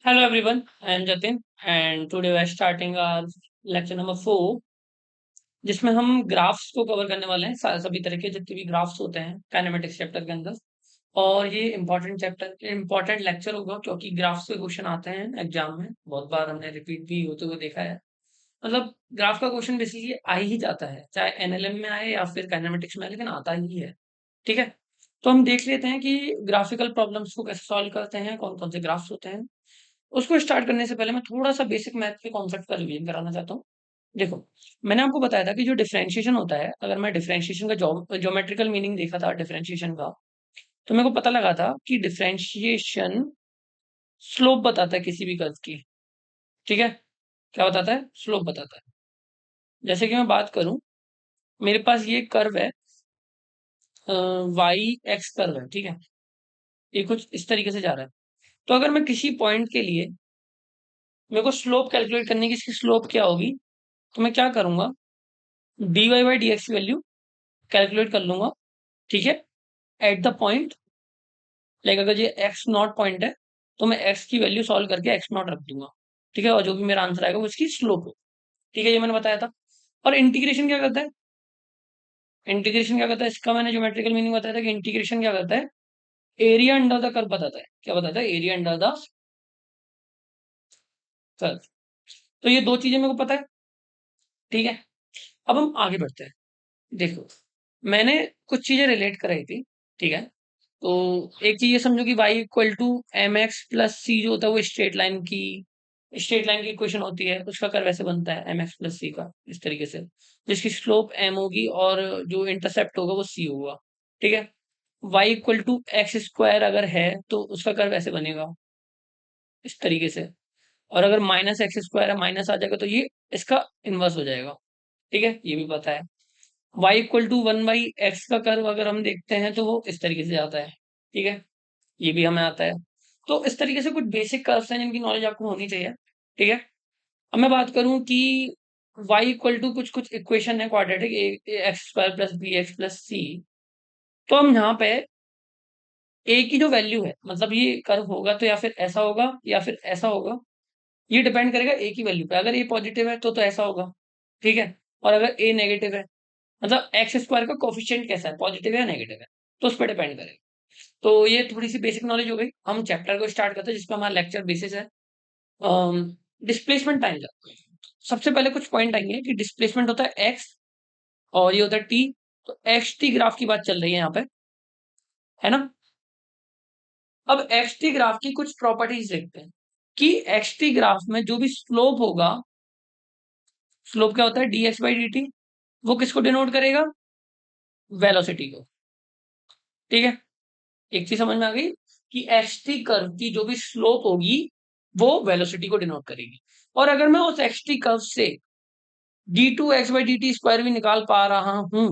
Hello everyone, I am Jatin and today we are starting our lecture number 4 जिसमें हम graphs को cover करने वाले हैं सभी तरह के जितने भी ग्राफ्स होते हैं काइनेमेटिक्स चैप्टर के अंदर। और ये इम्पोर्टेंट लेक्चर होगा क्योंकि ग्राफ्स के क्वेश्चन आते हैं एग्जाम में, बहुत बार हमने रिपीट भी होते हुए देखा है। मतलब ग्राफ का क्वेश्चन बेसिकली आ ही जाता है, चाहे एनएलएम में आए या फिर काइनेमेटिक्स में आए, लेकिन आता ही है। ठीक है, तो हम देख लेते हैं कि ग्राफिकल प्रॉब्लम्स को कैसे सॉल्व करते हैं, कौन कौन से ग्राफ्स होते हैं। उसको स्टार्ट करने से पहले मैं थोड़ा-सा बेसिक मैथ के कॉन्सेप्ट का रिवीजन कराना चाहता हूँ। देखो, मैंने आपको बताया था कि जो डिफरेंशिएशन होता है, अगर मैं डिफरेंशिएशन का ज्योमेट्रिकल मीनिंग देखा था डिफरेंशिएशन का, तो मेरे को पता लगा था कि डिफरेंशिएशन स्लोप बताता है किसी भी कर्व की। ठीक है? क्या बताता है? स्लोप बताता है। जैसे कि मैं बात करूँ, मेरे पास ये कर्व है, वाई एक्स कर्व है, ठीक है? ये कुछ इस तरीके से जा रहा है। तो अगर मैं किसी पॉइंट के लिए मेरे को स्लोप कैलकुलेट करनी है कि इसकी स्लोप क्या होगी, तो मैं क्या करूँगा, dy बाई dx की वैल्यू कैलकुलेट कर लूँगा, ठीक है? एट द पॉइंट, लाइक अगर ये x नॉट पॉइंट है, तो मैं x की वैल्यू सॉल्व करके x नॉट रख दूँगा, ठीक है? और जो भी मेरा आंसर आएगा वो इसकी स्लोप हो, ठीक है? ये मैंने बताया था। और इंटीग्रेशन क्या करता है? इंटीग्रेशन क्या करता है? इसका मैंने ज्योमेट्रिकल मीनिंग बताया था कि इंटीग्रेशन क्या करता है? एरिया अंडर द कर्व बताता है। क्या बताता है? Area under the curve. तो ये 2 चीज़ें मेरे को पता है, ठीक है? अब हम आगे बढ़ते हैं। देखो, मैंने कुछ चीज़ें रिलेट कराई थी, ठीक है? तो एक चीज़ ये समझो कि y equal to m x plus c जो होता है वो स्ट्रेट लाइन की इक्वेशन होती है, उसका कर्व ऐसे बनता है एम एक्स प्लस सी का, इस तरीके से, जिसकी स्लोप एम होगी और जो इंटरसेप्ट होगा वो सी होगा, ठीक है? y equal to X square अगर है तो उसका कर्व ऐसे बनेगा, इस तरीके से। और अगर माइनस एक्स स्क्वायर है, माइनस आ जाएगा तो ये इसका इनवर्स हो जाएगा, ठीक है? ये भी पता है। y इक्वल टू 1/x का कर्व अगर हम देखते हैं तो वो इस तरीके से आता है, ठीक है? ये भी हमें आता है। तो इस तरीके से कुछ बेसिक कर्व्स हैं जिनकी नॉलेज आपको होनी चाहिए, ठीक है? अब मैं बात करूँ कि y इक्वल टू कुछ-कुछ इक्वेशन है quadratic x square plus b x plus c. तो हम यहाँ पे a की जो वैल्यू है, मतलब ये कर्व होगा तो या फिर ऐसा होगा या फिर ऐसा होगा, ये डिपेंड करेगा a की वैल्यू पे। अगर a पॉजिटिव है तो ऐसा होगा, ठीक है? और अगर a नेगेटिव है, मतलब एक्स स्क्वायर का कोफिशिएंट कैसा है, पॉजिटिव है या नेगेटिव है, तो उस पर डिपेंड करेगा। तो ये थोड़ी सी बेसिक नॉलेज हो गई। हम चैप्टर को स्टार्ट करते हैं जिसपे हमारा लेक्चर बेसिस है। Displacement time. सबसे पहले कुछ पॉइंट आएंगे कि डिस्प्लेसमेंट होता है एक्स और ये होता है टी। तो एक्स टी ग्राफ की बात चल रही है यहाँ पे, है ना? अब एक्स टी ग्राफ की कुछ प्रॉपर्टीज देखते हैं कि एक्स टी ग्राफ में जो भी स्लोप होगा, स्लोप क्या होता है, D x by D T, वो किसको डिनोट करेगा? वेलोसिटी को, ठीक है? एक चीज समझ में आ गई कि एक्स टी कर्व की जो भी स्लोप होगी वो वेलोसिटी को डिनोट करेगी। और अगर मैं उस एक्स टी कर्व से D to X by D T square भी निकाल पा रहा हूं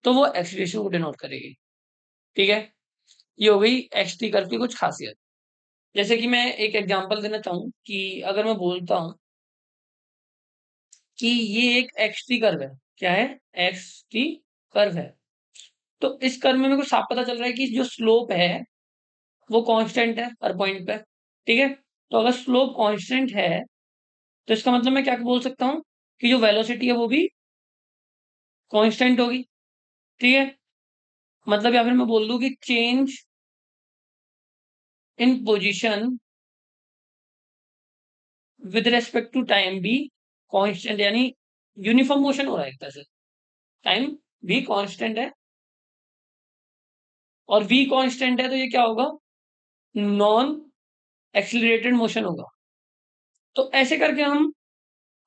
तो वो एक्सीलरेशन को डिनोट करेगी, ठीक है? ये हो गई एक्स टी कर्व की कुछ खासियत। जैसे कि मैं एक एग्जांपल देना चाहूँ कि अगर मैं बोलता हूँ कि ये एक एक्स टी कर्व है, क्या है? एक्स टी कर्व है। तो इस कर्व में मेरे को साफ पता चल रहा है कि जो स्लोप है वो कांस्टेंट है हर पॉइंट पे, ठीक है? तो अगर स्लोप कांस्टेंट है तो इसका मतलब मैं क्या बोल सकता हूँ कि जो वेलोसिटी है वो भी कांस्टेंट होगी, ठीक है? मतलब या फिर मैं बोल दूं कि change in position with respect to time भी कांस्टेंट, यानी यूनिफॉर्म मोशन हो रहा है एक तरह से, टाइम भी कांस्टेंट है और v कांस्टेंट है, तो ये क्या होगा? नॉन एक्सीलरेटेड मोशन होगा। तो ऐसे करके हम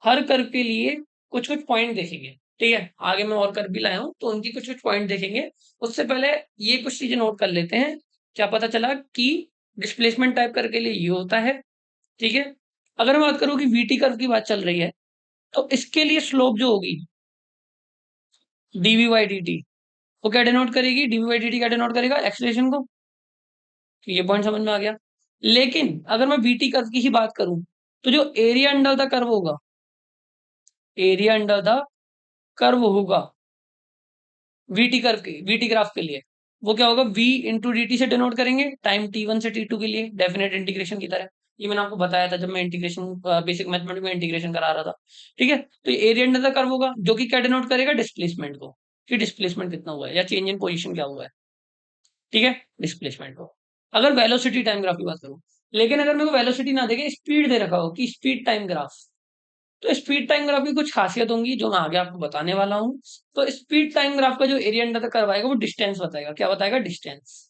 हर कर्व के लिए कुछ कुछ पॉइंट देखेंगे, ठीक है? आगे मैं और कर्व भी लाया हूं तो उनकी कुछ कुछ पॉइंट देखेंगे। उससे पहले ये कुछ चीजें नोट कर लेते हैं। क्या पता चला कि डिस्प्लेसमेंट टाइप कर्व के लिए ये होता है, ठीक है? अगर मैं बात करूं कि वीटी कर्व की बात चल रही है तो इसके लिए स्लोप जो होगी डीवी बाई डी टी, वो क्या डिनोट करेगी? डीवी बाई डी टी क्या डिनोट करेगा? एक्सीलरेशन को। तो ये पॉइंट समझ में आ गया। लेकिन अगर मैं वीटी कर्व की ही बात करूं तो जो एरिया अंडर द कर्व होगा, एरिया अंडर द कर्व होगा वीटी ग्राफ के लिए, वो क्या होगा? v इंटू डी टी से डिनोट करेंगे, टाइम t1 से t2 के लिए डेफिनेट इंटीग्रेशन की तरह। ये मैंने आपको बताया था जब मैं इंटीग्रेशन बेसिक मैथमेटिक्स में इंटीग्रेशन करा रहा था। ठीक है, तो एरिया अंडर द कर्व होगा जो कि क्या डिनोट करेगा, डिस्प्लेसमेंट को, कि डिस्प्लेसमेंट कितना हुआ है या चेंज इन पोजीशन क्या हुआ है। ठीक है, डिस्प्लेसमेंट को। अगर वेलोसिटी टाइम ग्राफ की बात करूं, लेकिन अगर मेरे को वेलोसिटी ना देखे, स्पीड दे रखा हो कि स्पीड टाइम ग्राफ, तो स्पीड टाइम ग्राफ की कुछ खासियत होंगी जो मैं आगे आपको बताने वाला हूँ। तो स्पीड टाइम ग्राफ का जो एरिया अंडर द कर्व आएगा वो डिस्टेंस बताएगा। क्या बताएगा? डिस्टेंस।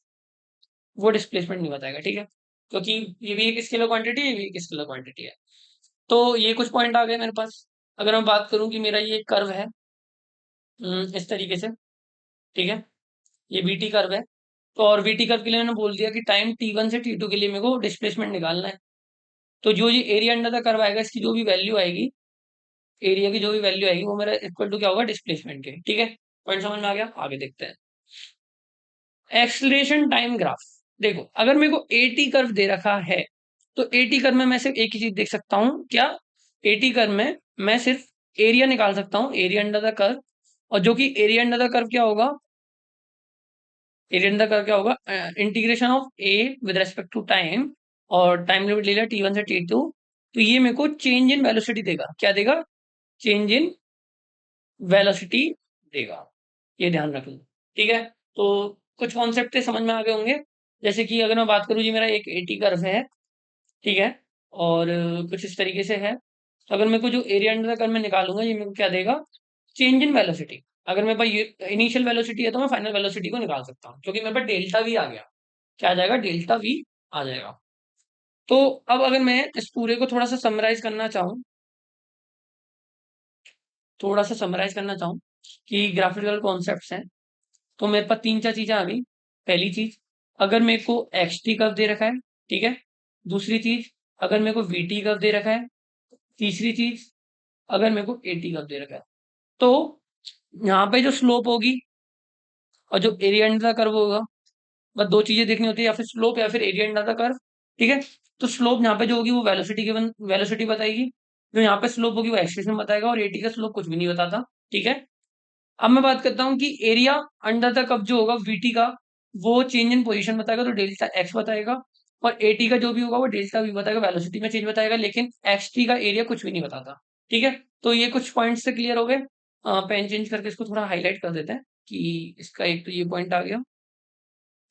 वो डिस्प्लेसमेंट नहीं बताएगा। ठीक है, क्योंकि ये भी एक स्केलर क्वांटिटी है, ये भी एक स्केलर क्वांटिटी है। तो ये कुछ पॉइंट आ गए मेरे पास। अगर मैं बात करूं कि मेरा ये कर्व है इस तरीके से, ठीक है, ये वीटी कर्व है। तो और वीटी कर्व के लिए मैंने बोल दिया कि टाइम t1 से t2 के लिए मेरे को डिस्प्लेसमेंट निकालना है। तो जो ये एरिया अंडर द कर्व आएगा, इसकी जो भी वैल्यू आएगी, एरिया की जो भी वैल्यू आएगी, वो मेरा इक्वल टू क्या होगा, डिस्प्लेसमेंट के। ठीक है, पॉइंट समझ में आ गया? आगे देखते हैं। Acceleration time graph. देखो, अगर मेरे को एटी कर्व दे रखा है, तो एटी कर्व में मैं सिर्फ एक ही चीज देख सकता हूँ। क्या? एटी कर्व में मैं सिर्फ एरिया निकाल सकता हूँ, एरिया अंडर द कर्व। और जो कि एरिया अंडर द कर्व क्या होगा, एरिया अंडर कर्व क्या होगा, integration of A with respect to time, और टाइम लिमिट ले लिया t1 से t2। तो ये मेरे को चेंज इन वेलोसिटी देगा। क्या देगा? चेंज इन वेलोसिटी देगा। ये ध्यान रखना। ठीक है, तो कुछ कॉन्सेप्ट समझ में आ गए होंगे। जैसे कि अगर मैं बात करूं, जी मेरा एक एटी कर्व है, ठीक है, और कुछ इस तरीके से है। तो अगर मेरे को जो एरिया अंडर द कर्व में निकालूंगा, ये मेरे को क्या देगा? Change in velocity. अगर मेरे पास ये इनिशियल वेलोसिटी है तो मैं फाइनल वेलोसिटी को निकाल सकता हूँ, क्योंकि मेरे पास डेल्टा वी आ गया। क्या आ जाएगा? डेल्टा वी आ जाएगा। तो अब अगर मैं इस पूरे को थोड़ा सा समराइज करना चाहूँ, कि ग्राफिकल कॉन्सेप्ट्स हैं, तो मेरे पास तीन चार चीजें आ गई। पहली चीज, अगर मेरे को एक्स टी कर्व दे रखा है, ठीक है। दूसरी चीज, अगर मेरे को वी टी कर्व दे रखा है। तीसरी चीज, अगर मेरे को ए टी कर्व दे रखा है। तो यहाँ पे जो स्लोप होगी और जो एरिया अंडर द कर्व होगा, बस दो चीजें देखनी होती है, या फिर स्लोप या फिर एरिया अंडर द कर्व। ठीक है, तो स्लोप यहाँ पे जो होगी वो वेलोसिटी की वेलोसिटी बताएगी। जो यहाँ पे स्लोप होगी वो एक्सलेशन बताएगा, और एटी का स्लोप कुछ भी नहीं बताता। ठीक है, अब मैं बात करता हूँ कि एरिया अंडर द कर्व जो होगा वीटी का, वो चेंज इन पोजीशन बताएगा, तो डेल्टा एक्स बताएगा। और एटी का जो भी होगा वो डेल्टा वी बताएगा, वेलोसिटी में चेंज बताएगा, लेकिन एक्स टी का एरिया कुछ भी नहीं बताता। ठीक है, तो ये कुछ पॉइंट्स से क्लियर हो गए। पेन चेंज करके इसको थोड़ा हाईलाइट कर देते हैं कि इसका एक तो ये पॉइंट आ गया,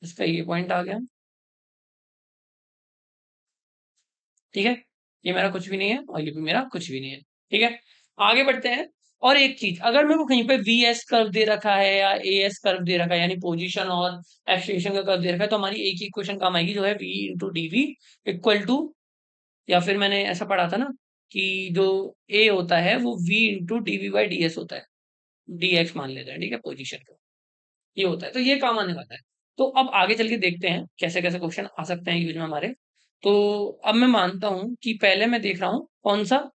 इसका ये पॉइंट आ गया। ठीक है, ये मेरा कुछ भी नहीं है और ये भी मेरा कुछ भी नहीं है। ठीक है, आगे बढ़ते हैं। और एक चीज, अगर मेरे को कहीं पे वी एस कर्व दे रखा है या ए एस कर्व दे रखा है, यानी पोजीशन और एक्सेलरेशन का कर्व दे रखा है, तो हमारी एक ही इक्वेशन काम आएगी, जो है V into D V equal to, या फिर मैंने ऐसा पढ़ा था ना कि जो ए होता है वो v into D v by d s होता है, डी एक्स मान लेते हैं। ठीक है, पोजीशन का ये होता है, तो ये काम आने वाला है। तो अब आगे चल के देखते हैं कैसे कैसे क्वेश्चन आ सकते हैं यूज में हमारे। तो अब मैं मानता हूं कि पहले मैं देख रहा हूं कौन सा,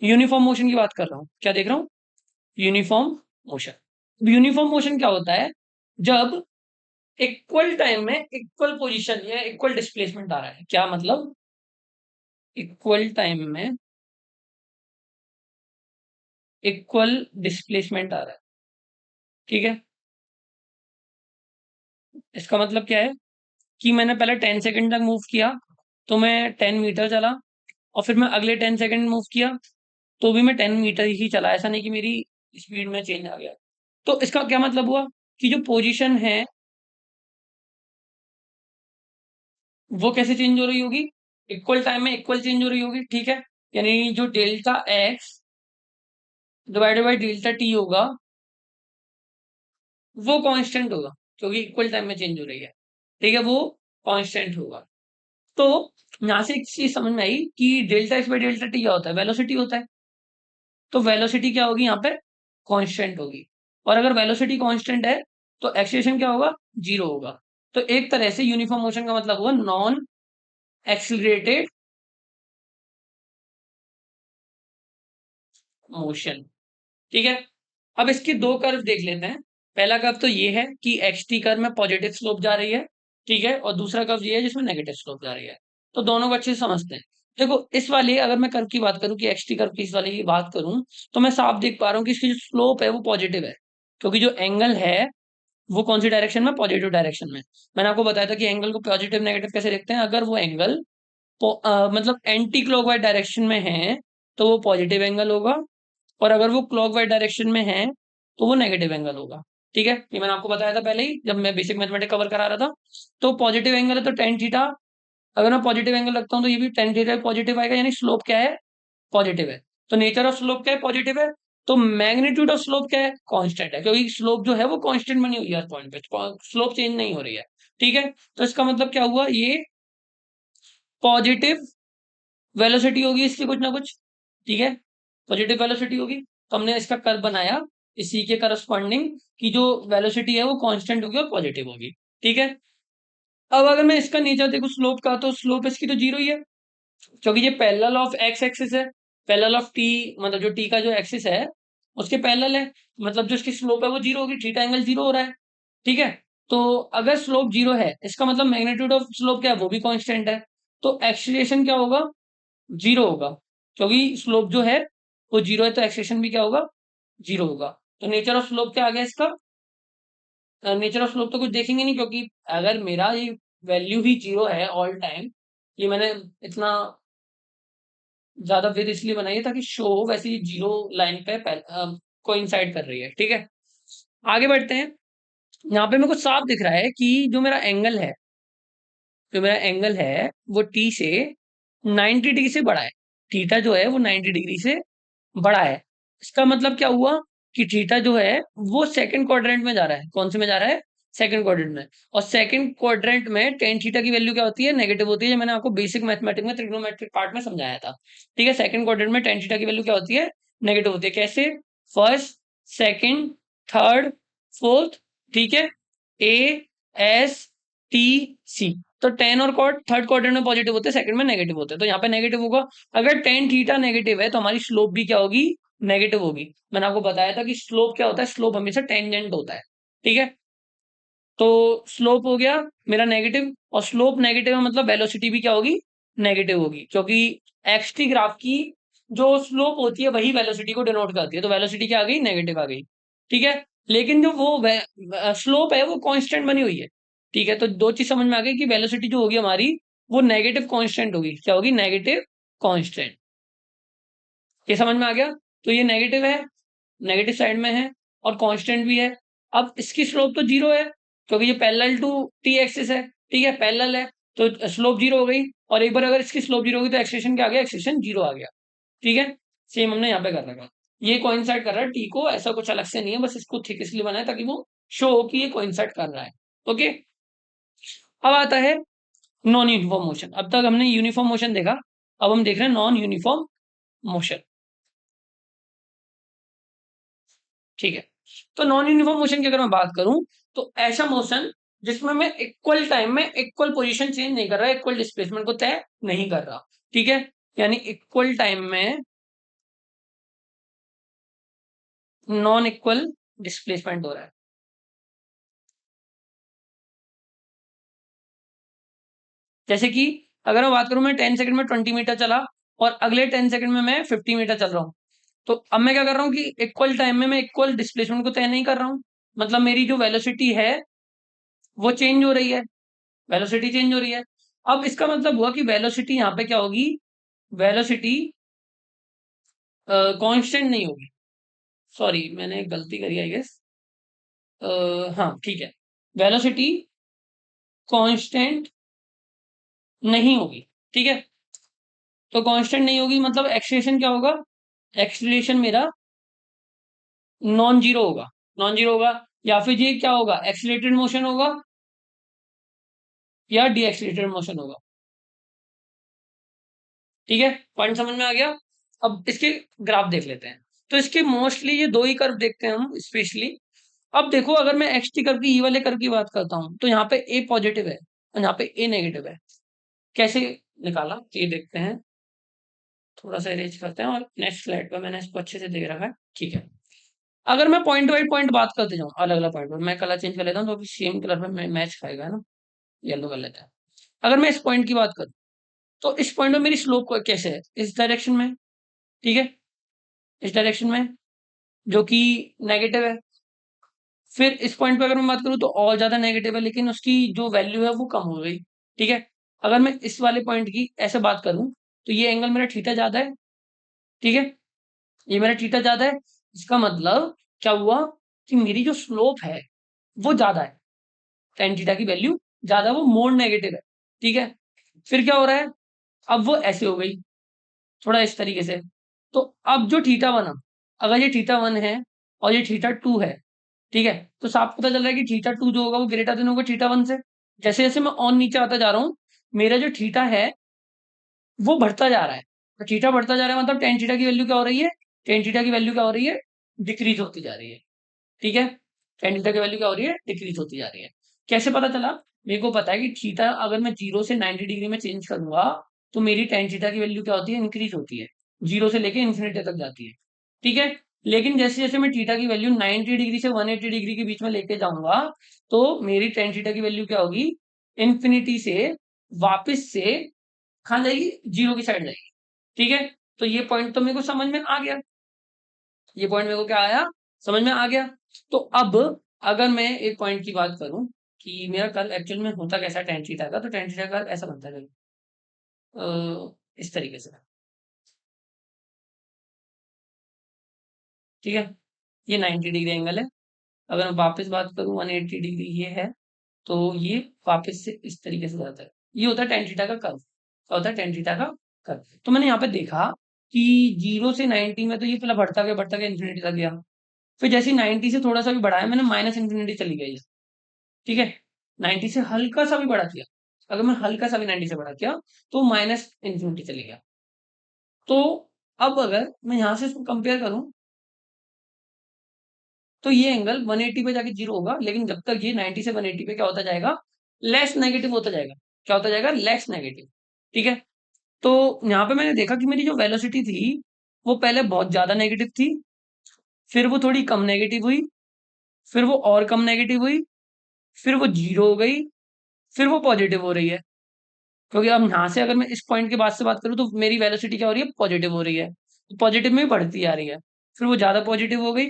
यूनिफॉर्म मोशन की बात कर रहा हूं। क्या देख रहा हूं? Uniform motion. यूनिफॉर्म मोशन क्या होता है? जब इक्वल टाइम में इक्वल पोजीशन या इक्वल डिस्प्लेसमेंट आ रहा है। क्या मतलब? इक्वल टाइम में इक्वल डिस्प्लेसमेंट आ रहा है। ठीक है, इसका मतलब क्या है कि मैंने पहले 10 सेकंड तक मूव किया, तो मैं 10 मीटर चला, और फिर मैं अगले 10 सेकंड मूव किया, तो भी मैं 10 मीटर ही चला। ऐसा नहीं कि मेरी स्पीड में चेंज आ गया। तो इसका क्या मतलब हुआ कि जो पोजीशन है वो कैसे चेंज हो रही होगी? इक्वल टाइम में इक्वल चेंज हो रही होगी। ठीक है, यानी जो delta x divided by delta T होगा वो कांस्टेंट होगा, क्योंकि इक्वल टाइम में चेंज हो रही है। ठीक है, वो कांस्टेंट होगा। तो यहां से एक चीज समझ में आई कि delta x by delta T क्या होता है? वेलोसिटी होता है। तो वेलोसिटी क्या होगी यहाँ पे? कांस्टेंट होगी। और अगर वेलोसिटी कांस्टेंट है तो एक्सेलरेशन क्या होगा? जीरो होगा। तो एक तरह से यूनिफॉर्म मोशन का मतलब हुआ नॉन एक्सिलरेटेड मोशन। ठीक है, अब इसके दो कर्व देख लेते हैं। पहला कर्व तो ये है कि एक्स टी कर्व में पॉजिटिव स्लोप जा रही है। ठीक है, और दूसरा कर्व ये है जिसमें नेगेटिव स्लोप जा रही है। तो दोनों को अच्छे से समझते हैं। देखो, इस वाले अगर मैं कर्व की बात करूं, कि एक्स टी कर्व की इस वाले की बात करूं, तो मैं साफ देख पा रहा हूँ कि इसकी जो स्लोप है वो पॉजिटिव है, क्योंकि जो एंगल है वो कौन सी डायरेक्शन में? पॉजिटिव डायरेक्शन में। मैंने आपको बताया था कि एंगल को पॉजिटिव नेगेटिव कैसे देखते हैं। अगर वो एंगल मतलब एंटी क्लॉकवाइज डायरेक्शन में है तो वो पॉजिटिव एंगल होगा, और अगर वो क्लॉकवाइज डायरेक्शन में है तो वो नेगेटिव एंगल होगा। ठीक है, ये मैंने आपको बताया था पहले ही जब मैं बेसिक मैथमेटिक्स कवर करा रहा था। तो पॉजिटिव एंगल है तो टेन थीटा, अगर मैं पॉजिटिव एंगल लगता हूँ तो ये भी टेन थीटा पॉजिटिव आएगा, यानी स्लोप क्या है, पॉजिटिव है। तो नेचर ऑफ स्लोप क्या है, पॉजिटिव है। तो मैग्नीट्यूड ऑफ स्लोप क्या है, कांस्टेंट है, क्योंकि स्लोप जो है वो कांस्टेंट बनी हुई है हर पॉइंट पे, स्लोप चेंज नहीं हो रही है। ठीक है, तो इसका मतलब क्या हुआ, ये पॉजिटिव वेलोसिटी होगी इसकी कुछ ना कुछ। ठीक है, पॉजिटिव वेलोसिटी होगी, तो हमने इसका कर्व बनाया इसी के करस्पॉन्डिंग की जो वेलोसिटी है वो कांस्टेंट होगी और पॉजिटिव होगी। ठीक है, अब अगर मैं इसका नेचर देखूं स्लोप का, तो स्लोप इसकी तो जीरो ही है, क्योंकि ये पैरेलल ऑफ एक्स एक्सिस है, पैरेलल ऑफ टी, मतलब जो टी का जो एक्सिस है उसके पैरेलल है, मतलब जो इसकी स्लोप है वो जीरो होगी, थीटा एंगल जीरो हो रहा है। ठीक है, तो अगर स्लोप जीरो है इसका मतलब मैग्नीट्यूड ऑफ स्लोप क्या है, वो भी कांस्टेंट है, तो एक्सीलरेशन क्या होगा, जीरो होगा, क्योंकि स्लोप जो है वो जीरो है तो एक्सेशन भी क्या होगा, जीरो होगा। तो नेचर ऑफ स्लोप क्या आ गया इसका, नेचर ऑफ स्लोप तो कुछ देखेंगे नहीं, क्योंकि अगर मेरा ये वैल्यू ही जीरो है ऑल टाइम, ये मैंने इतना ज्यादा विद इसलिए बनाई है ताकि शो हो, वैसे ही जीरो लाइन पे कोइंसाइड कर रही है। ठीक है, आगे बढ़ते हैं। यहाँ पे मेरे को साफ दिख रहा है कि जो मेरा एंगल है, जो मेरा एंगल है वो टी से 90 डिग्री से बड़ा है, थीटा जो है वो 90 डिग्री से बड़ा है। इसका मतलब क्या हुआ कि थीटा जो है वो सेकंड क्वाड्रेंट में जा रहा है, कौन से में जा रहा है, सेकंड क्वाड्रेंट में। और सेकंड क्वाड्रेंट में टेन थीटा की वैल्यू क्या होती है, नेगेटिव होती है, जो मैंने आपको बेसिक मैथमेटिक्स में ट्रिग्नोमेट्रिक पार्ट में समझाया था। ठीक है, सेकंड क्वाड्रेंट में टेन थीटा की वैल्यू क्या होती है, नेगेटिव होती है। कैसे, फर्स्ट, सेकंड, थर्ड, फोर्थ। ठीक है, ए, एस, टी, सी। तो टेन और कॉट थर्ड क्वाड्रेंट में पॉजिटिव होते हैं, सेकंड में नेगेटिव होते हैं, तो यहाँ पे नेगेटिव होगा। अगर टेन थीटा नेगेटिव है तो हमारी स्लोप भी क्या होगी, नेगेटिव होगी। मैंने आपको बताया था कि स्लोप क्या होता है, स्लोप हमेशा टेंजेंट होता है। ठीक है, तो स्लोप हो गया मेरा नेगेटिव, और स्लोप नेगेटिव है मतलब वेलोसिटी भी क्या होगी, नेगेटिव होगी, क्योंकि एक्स टी ग्राफ की जो स्लोप होती है वही वेलोसिटी को डिनोट करती है, तो वेलोसिटी क्या आ गई, नेगेटिव आ गई। ठीक है, लेकिन जो वो स्लोप है वो कांस्टेंट बनी हुई है। ठीक है, तो दो चीज समझ में आ गई कि वेलोसिटी जो होगी हमारी वो नेगेटिव कांस्टेंट होगी, क्या होगी, नेगेटिव कांस्टेंट। ये समझ में आ गया, तो ये नेगेटिव है, नेगेटिव साइड में है, और कांस्टेंट भी है। अब इसकी स्लोप तो जीरो है, क्योंकि ये पैरेलल टू टी एक्सिस है। ठीक है, पैरेलल है तो स्लोप जीरो हो गई, और एक बार अगर इसकी स्लोप जीरो होगी तो एक्सेशन क्या आ गया, एक्सेशन जीरो आ गया। ठीक है, सेम हमने यहाँ पे कर रखा, ये कोइंसाइड कर रहा है टी को, ऐसा कुछ अलग से नहीं है, बस इसको थिक इसलिए बनाया ताकि वो शो हो कि ये कोइंसाइड कर रहा है। ओके, अब आता है नॉन यूनिफॉर्म मोशन। अब तक हमने यूनिफॉर्म मोशन देखा, अब हम देख रहे हैं नॉन यूनिफॉर्म मोशन। ठीक है, तो नॉन यूनिफॉर्म मोशन की अगर मैं बात करूं, तो ऐसा मोशन जिसमें मैं इक्वल टाइम में इक्वल पोजीशन चेंज नहीं कर रहा, इक्वल डिस्प्लेसमेंट को तय नहीं कर रहा। ठीक है, यानी इक्वल टाइम में नॉन इक्वल डिस्प्लेसमेंट हो रहा है। जैसे कि अगर मैं बात करूं, मैं 10 सेकंड में 20 मीटर चला, और अगले 10 सेकंड में मैं 50 मीटर चल रहा हूँ, तो अब मैं क्या कर रहा हूँ कि इक्वल टाइम में मैं इक्वल डिस्प्लेसमेंट को तय नहीं कर रहा हूँ, मतलब मेरी जो वेलोसिटी है वो चेंज हो रही है, वेलोसिटी चेंज हो रही है। अब इसका मतलब हुआ कि वेलोसिटी यहाँ पे क्या होगी, वेलोसिटी कांस्टेंट नहीं होगी, सॉरी मैंने एक गलती करी आई गेस, हाँ ठीक है, वेलोसिटी कांस्टेंट नहीं होगी। ठीक है, तो कांस्टेंट नहीं होगी मतलब एक्सीलरेशन क्या होगा, एक्सीलरेशन मेरा नॉन जीरो होगा, नॉन जीरो होगा, या फिर ये क्या होगा, एक्सीलरेटेड मोशन होगा या डी एक्सीलरेटेड मोशन होगा। ठीक है, पॉइंट समझ में आ गया। अब इसके ग्राफ देख लेते हैं, तो इसके मोस्टली ये दो ही कर्व देखते हैं हम स्पेशली। अब देखो अगर मैं एक्स टी कर्व की, ई वाले कर्व की बात करता हूं, तो यहाँ पे ए पॉजिटिव है और यहाँ पे ए नेगेटिव है। कैसे निकाला ये देखते हैं, थोड़ा सा अरेंज करते हैं, और नेक्स्ट स्लाइड पर मैंने इसको अच्छे से दे रखा है। ठीक है, अगर मैं पॉइंट बाई पॉइंट बात करते जाऊँ, अलग अलग पॉइंट पर, मैं कलर चेंज कर लेता हूँ तो अभी सेम कलर में मैच खाएगा, है ना, येलो कर लेते हैं। अगर मैं इस पॉइंट की बात करूँ, तो इस पॉइंट में मेरी स्लोप कैसे है, इस डायरेक्शन में। ठीक है, इस डायरेक्शन में, जो कि नेगेटिव है। फिर इस पॉइंट पे अगर मैं बात करूँ तो और ज्यादा नेगेटिव है, लेकिन उसकी जो वैल्यू है वो कम हो गई। ठीक है, अगर मैं इस वाले पॉइंट की ऐसे बात करूं तो ये एंगल मेरा थीटा ज्यादा है, ठीक है, ये मेरा थीटा ज्यादा है। इसका मतलब क्या हुआ कि मेरी जो स्लोप है वो ज्यादा है, टेन थीटा की वैल्यू ज्यादा, वो मोड नेगेटिव है, ठीक है। फिर क्या हो रहा है, अब वो ऐसे हो गई थोड़ा इस तरीके से। तो अब जो थीटा बना, अगर ये थीटा वन है और ये थीटा टू है, ठीक है, तो साफ पता चल रहा है कि थीटा टू जो होगा वो ग्रेटर देन होगा थीटा वन से। जैसे जैसे मैं और नीचे आता जा रहा हूँ, मेरा जो थीटा है वो बढ़ता जा रहा है। तो थीटा बढ़ता जा रहा है मतलब टेन थीटा की वैल्यू क्या हो रही है, टेन थीटा की वैल्यू क्या हो रही है, डिक्रीज होती जा रही है, ठीक है। टेन थीटा की वैल्यू क्या हो रही है, डिक्रीज होती जा रही है। कैसे पता चला, मेरे को पता है कि थीटा अगर मैं 0 से 90 डिग्री में चेंज करूंगा तो मेरी टेन थीटा की वैल्यू क्या होती है, इंक्रीज होती है, 0 से लेके इन्फिनिटी तक जाती है, ठीक है। लेकिन जैसे जैसे मैं थीटा की वैल्यू 90 डिग्री से 180 डिग्री के बीच में लेके जाऊंगा तो मेरी टेन थीटा की वैल्यू क्या होगी, इन्फिनिटी से वापस से कहाँ जाएगी, 0 की साइड जाएगी, ठीक है। तो ये पॉइंट तो मेरे को समझ में आ गया, ये पॉइंट मेरे को क्या आया, समझ में आ गया। तो अब अगर मैं एक पॉइंट की बात करूं कि मेरा कर्व एक्चुअल में होता कैसा है टेन थीटा का, तो टेन थीटा का ऐसा बनता है इस तरीके से, ठीक है। ये 90 डिग्री एंगल है। अगर मैं वापस बात करूं 180 डिग्री ये है, तो ये वापस से इस तरीके से जाता है। ये होता है टेन थीटा का कर्व, क्या होता है टेन थीटा का कर्व। तो मैंने यहाँ पे देखा कि 0 से 90 में तो ये पहले बढ़ता गया इन्फिनिटी तक गया। फिर जैसे 90 से थोड़ा सा भी बढ़ाया मैंने, माइनस इन्फिनिटी चली गई, ठीक है। 90 से हल्का सा भी बढ़ा दिया, अगर मैं हल्का सा भी 90 से बढ़ा दिया तो माइनस इन्फिनिटी चले गया। तो अब अगर मैं यहां से इसको कंपेयर करूं तो ये एंगल 180 पे जाके जीरो होगा, लेकिन जब तक ये 90 से 180 पे क्या होता जाएगा, लेस नेगेटिव होता जाएगा। क्या होता जाएगा, लेस नेगेटिव, ठीक है। तो यहाँ पे मैंने देखा कि मेरी जो वेलोसिटी थी वो पहले बहुत ज्यादा नेगेटिव थी, फिर वो थोड़ी कम नेगेटिव हुई, फिर वो और कम नेगेटिव हुई, फिर वो जीरो हो गई, फिर वो पॉजिटिव हो रही है। क्योंकि अब यहाँ से अगर मैं इस पॉइंट के बाद से बात करूँ तो मेरी वेलोसिटी क्या हो रही है, पॉजिटिव हो रही है, पॉजिटिव में बढ़ती आ रही है। फिर वो ज्यादा पॉजिटिव हो गई,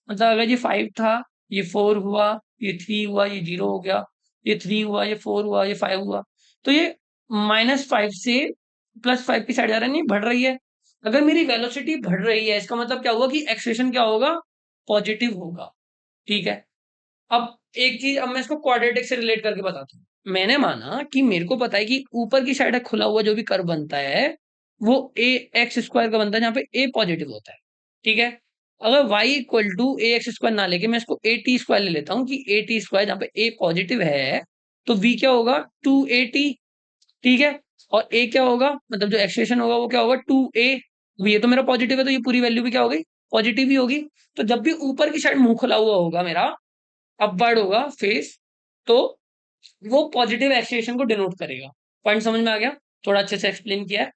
मतलब अगर ये 5 था, ये 4 हुआ, ये 3 हुआ, ये 0 हो गया, ये 3 हुआ, ये 4 हुआ, ये 5 हुआ, तो ये -5 से +5 की साइड जा रहा है, नहीं बढ़ रही है। अगर मेरी वेलोसिटी बढ़ रही है इसका मतलब क्या हुआ कि एक्सेलेरेशन क्या होगा, पॉजिटिव होगा, ठीक है। अब एक चीज, अब मैं इसको क्वाड्रेटिक से रिलेट करके बताता हूँ। मैंने माना कि मेरे को पता है कि ऊपर की साइड खुला हुआ जो भी कर्व बनता है वो ए एक्स स्क्वायर का बनता है, जहाँ पे ए पॉजिटिव होता है, ठीक है। अगर y equal to a x square ना लेके मैं इसको ए टी स्क्वायर ले लेता हूँ कि ए टी स्क्वायर जहाँ पे ए पॉजिटिव है, तो v क्या होगा, 2at, ठीक है। और a क्या होगा, मतलब जो एक्सप्रेशन होगा वो क्या होगा, 2a। ये तो मेरा पॉजिटिव है तो ये पूरी वैल्यू भी क्या होगी, पॉजिटिव ही होगी। तो जब भी ऊपर की साइड मुंह खुला हुआ होगा मेरा, अपवर्ड होगा फेस, तो वो पॉजिटिव एक्सिलेशन को डिनोट करेगा। पॉइंट समझ में आ गया, थोड़ा अच्छे से एक्सप्लेन किया है।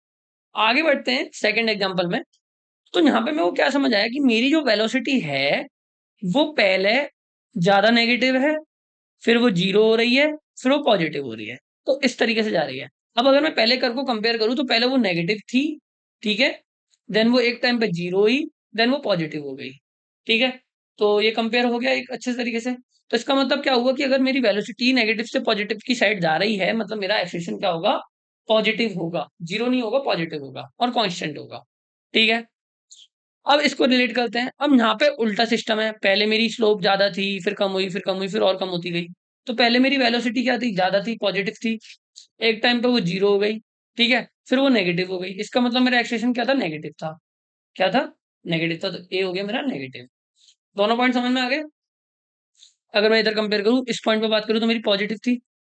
आगे बढ़ते हैं सेकंड एग्जांपल में। तो यहाँ पे मेरे को क्या समझ आया कि मेरी जो वेलोसिटी है वो पहले ज्यादा नेगेटिव है, फिर वो जीरो हो रही है, फिर वो पॉजिटिव हो रही है, तो इस तरीके से जा रही है। अब अगर मैं पहले कर्व को कंपेयर करूं तो पहले वो नेगेटिव थी, ठीक है, देन वो एक टाइम पे जीरो हुई, देन वो पॉजिटिव हो गई, ठीक है। तो ये कंपेयर हो गया एक अच्छे तरीके से। तो इसका मतलब क्या हुआ कि अगर मेरी वेलोसिटी नेगेटिव से पॉजिटिव की साइड जा रही है मतलब मेरा एक्सेलेरेशन क्या होगा, पॉजिटिव होगा, जीरो नहीं होगा, पॉजिटिव होगा और कांस्टेंट होगा, ठीक है। अब इसको रिलेट करते हैं। अब यहाँ पे उल्टा सिस्टम है, पहले मेरी स्लोप ज्यादा थी, फिर कम हुई, फिर कम हुई, फिर और कम होती गई। तो पहले मेरी वेलोसिटी क्या थी, ज्यादा थी, पॉजिटिव थी, एक टाइम पे वो जीरो हो गई, ठीक है, फिर वो नेगेटिव हो गई। इसका मतलब मेरा एक्सेलेरेशन क्या था, नेगेटिव था, क्या था, नेगेटिव था। तो ए हो गया मेरा नेगेटिव। दोनों पॉइंट समझ में आ गए। अगर मैं इधर कंपेयर करूँ, इस पॉइंट पे बात करूँ तो मेरी पॉजिटिव थी,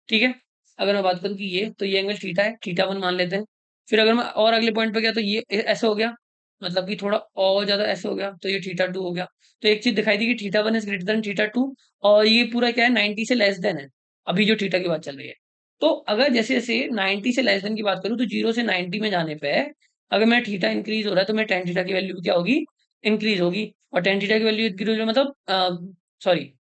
ठीक है। अगर मैं बात करूँ कि ये, तो ये एंगल थीटा है, थीटा वन मान लेते हैं। फिर अगर मैं और अगले पॉइंट पे गया तो ये ऐसे हो गया, मतलब कि थोड़ा और ज्यादा ऐसे हो गया, तो ये थीटा टू हो गया। तो एक चीज दिखाई दी कि theta one is greater than theta two, और ये पूरा क्या है, 90 से लेस देन है, अभी जो थीटा की बात चल रही है। तो अगर जैसे जैसे 90 से लेस देन की बात करूँ तो 0 से 90 में जाने पे अगर मेरा थीटा इंक्रीज हो रहा है तो मेरे टेन थीटा की वैल्यू क्या होगी, इंक्रीज होगी। और टेन थीटा की वैल्यू इंक्रीज मतलब सॉरी,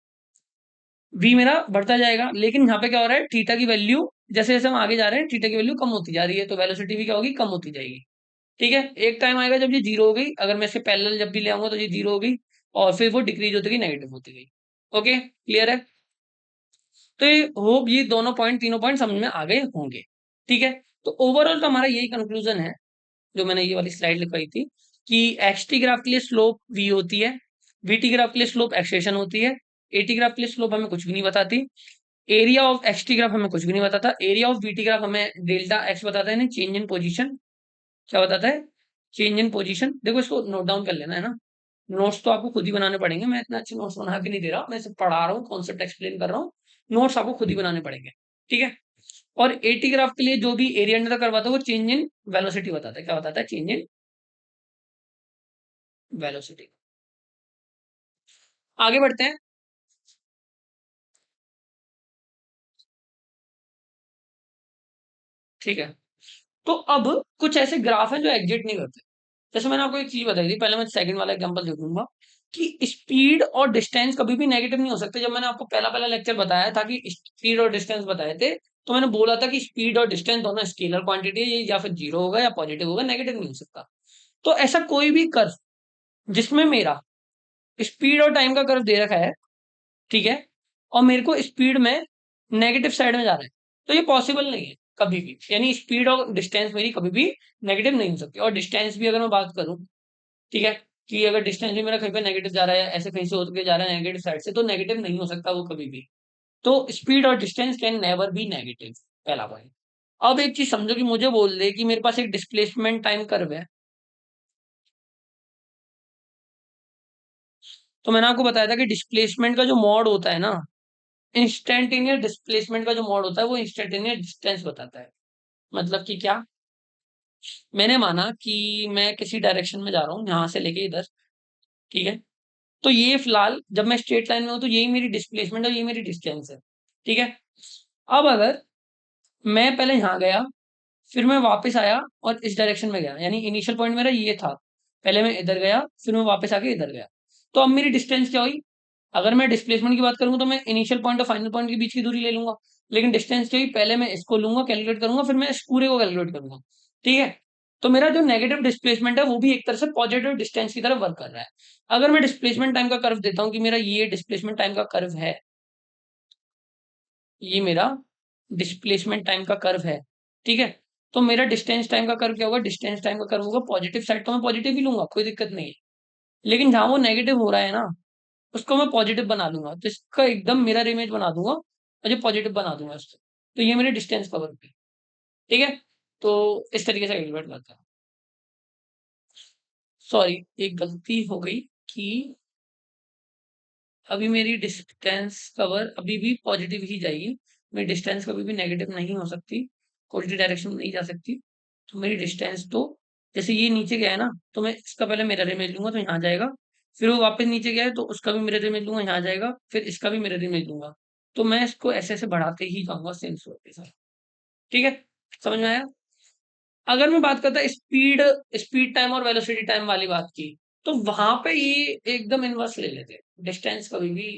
v मेरा बढ़ता जाएगा। लेकिन यहाँ पे क्या हो रहा है, थीटा की वैल्यू जैसे जैसे हम आगे जा रहे हैं थीटा की वैल्यू कम होती जा रही है, तो वेलोसिटी भी क्या होगी, कम होती जाएगी, ठीक है। एक टाइम आएगा जब ये जीरो हो गई, अगर मैं इसके पैरेलल जब भी ले आऊंगा तो ये जीरो हो गई, और फिर वो डिक्रीज होती गई, नेगेटिव होती गई। ओके, क्लियर है। तो ये होप ये दोनों पॉइंट, तीनों पॉइंट समझ में आ गए होंगे। ठीक है। तो ओवरऑल तो हमारा यही कंक्लूजन है, जो मैंने ये वाली स्लाइड लिखवाई थी, कि एक्सटी ग्राफ के लिए स्लोप वी होती है, वीटी ग्राफ के लिए स्लोप एक्सेशन होती है, एटी ग्राफ के लिए स्लोप हमें कुछ भी नहीं बताती, एरिया ऑफ एक्सटी ग्राफ हमें कुछ भी नहीं बताता, एरिया ऑफ वीटी ग्राफ हमें डेल्टा एक्स बताता है, चेंज इन पोजीशन। क्या बताता है? Change in position. देखो इसको नोट डाउन कर लेना है ना, नोट्स तो आपको खुद ही बनाने पड़ेंगे, मैं इतना अच्छे नोट्स बना के नहीं दे रहा, मैं सिर्फ पढ़ा रहा हूँ, कॉन्सेप्ट एक्सप्लेन कर रहा हूँ, नोट्स आपको खुद ही बनाने पड़ेंगे। ठीक है। और एटी ग्राफ के लिए जो भी एरिया अंडर करवाता है वो चेंज इन वेलोसिटी बताता है। क्या बताता है? Change in velocity. आगे बढ़ते हैं। ठीक है। तो अब कुछ ऐसे ग्राफ हैं जो एग्जिट नहीं करते। जैसे मैंने आपको एक चीज बताई थी, पहले मैं सेकंड वाला एग्जांपल दे दूंगा, कि स्पीड और डिस्टेंस कभी भी नेगेटिव नहीं हो सकते। जब मैंने आपको पहला पहला लेक्चर बताया था कि स्पीड और डिस्टेंस बताए थे, तो मैंने बोला था कि स्पीड और डिस्टेंस दोनों स्केलर क्वांटिटी है, ये या फिर जीरो होगा या पॉजिटिव होगा, नेगेटिव नहीं हो सकता। तो ऐसा कोई भी कर्व जिसमें मेरा स्पीड और टाइम का कर्व दे रखा है, ठीक है, और मेरे को स्पीड में नेगेटिव साइड में जाना है, तो ये पॉसिबल नहीं है कभी भी। यानी स्पीड और डिस्टेंस मेरी कभी भी नेगेटिव नहीं हो सकती। और डिस्टेंस भी अगर मैं बात करूं, ठीक है, कि अगर डिस्टेंस भी मेरा कहीं पे नेगेटिव जा रहा है, ऐसे कहीं से होकर जा रहा है नेगेटिव साइड से, तो नेगेटिव नहीं हो सकता वो कभी भी। तो स्पीड और distance can never be negative, पहला पॉइंट। अब एक चीज समझो, कि मुझे बोल दे कि मेरे पास एक डिस्प्लेसमेंट टाइम कर्व है, तो मैंने आपको बताया था कि डिस्प्लेसमेंट का जो मॉड होता है ना, इंस्टेंटेनियस डिस्प्लेसमेंट का जो मॉड होता है वो इंस्टेंटेनियस डिस्टेंस बताता है। मतलब कि क्या? मैंने माना कि मैं किसी डायरेक्शन में जा रहा हूँ, यहां से लेके इधर, ठीक है, तो ये फिलहाल जब मैं स्ट्रेट लाइन में हूं तो यही मेरी डिस्प्लेसमेंट है, ये मेरी डिस्टेंस है। ठीक है। अब अगर मैं पहले यहां गया, फिर मैं वापस आया और इस डायरेक्शन में गया, यानी इनिशियल पॉइंट मेरा ये था, पहले मैं इधर गया, फिर मैं वापस आके इधर गया, तो अब मेरी डिस्टेंस क्या हुई? अगर मैं डिस्प्लेसमेंट की बात करूंगा तो मैं इनिशियल पॉइंट और फाइनल पॉइंट के बीच की दूरी ले लूंगा, लेकिन डिस्टेंस क्या हुई? पहले मैं इसको लूंगा, कैलकुलेट करूंगा, फिर मैं इस पूरे को कैलकुलेट करूंगा। ठीक है। तो मेरा जो नेगेटिव डिस्प्लेसमेंट है वो भी एक तरह से पॉजिटिव डिस्टेंस की तरफ वर्क कर रहा है। अगर मैं डिस्प्लेसमेंट टाइम का कर्व देता हूं कि मेरा ये डिस्प्लेसमेंट टाइम का कर्व है, ये मेरा डिस्प्लेसमेंट टाइम का कर्व है, ठीक है, तो मेरा डिस्टेंस टाइम का कर्व क्या होगा? डिस्टेंस टाइम का कर्व होगा पॉजिटिव साइड, तो मैं पॉजिटिव ही लूंगा, कोई दिक्कत नहीं है। लेकिन जहां वो नेगेटिव हो रहा है ना, उसको मैं पॉजिटिव बना लूंगा, तो इसका एकदम मिरर इमेज बना दूंगा और ये पॉजिटिव बना दूंगा इसको, तो ये मेरे डिस्टेंस का वर्क है। ठीक है। तो इस तरीके से कैलकुलेट करता है। सॉरी, एक गलती हो गई, कि अभी मेरी डिस्टेंस कवर अभी भी पॉजिटिव ही जाएगी, मेरी डिस्टेंस कभी भी नेगेटिव नहीं हो सकती, उल्टी डायरेक्शन में नहीं जा सकती। तो मेरी डिस्टेंस तो, जैसे ये नीचे गया है ना, तो मैं इसका पहले मिरर इमेज लूंगा तो यहाँ जाएगा, फिर वो वापस नीचे गया है तो उसका भी मिरर इमेज लूंगा, यहाँ जाएगा, फिर इसका भी मिरर इमेज लूंगा। तो मैं इसको ऐसे ऐसे बढ़ाते ही जाऊंगा सेम स्लोप के साथ। ठीक है। समझ में आया? अगर मैं बात करता स्पीड, स्पीड टाइम और वेलोसिटी टाइम वाली बात की, तो वहां पे ये एकदम इनवर्स ले लेते हैं। डिस्टेंस कभी भी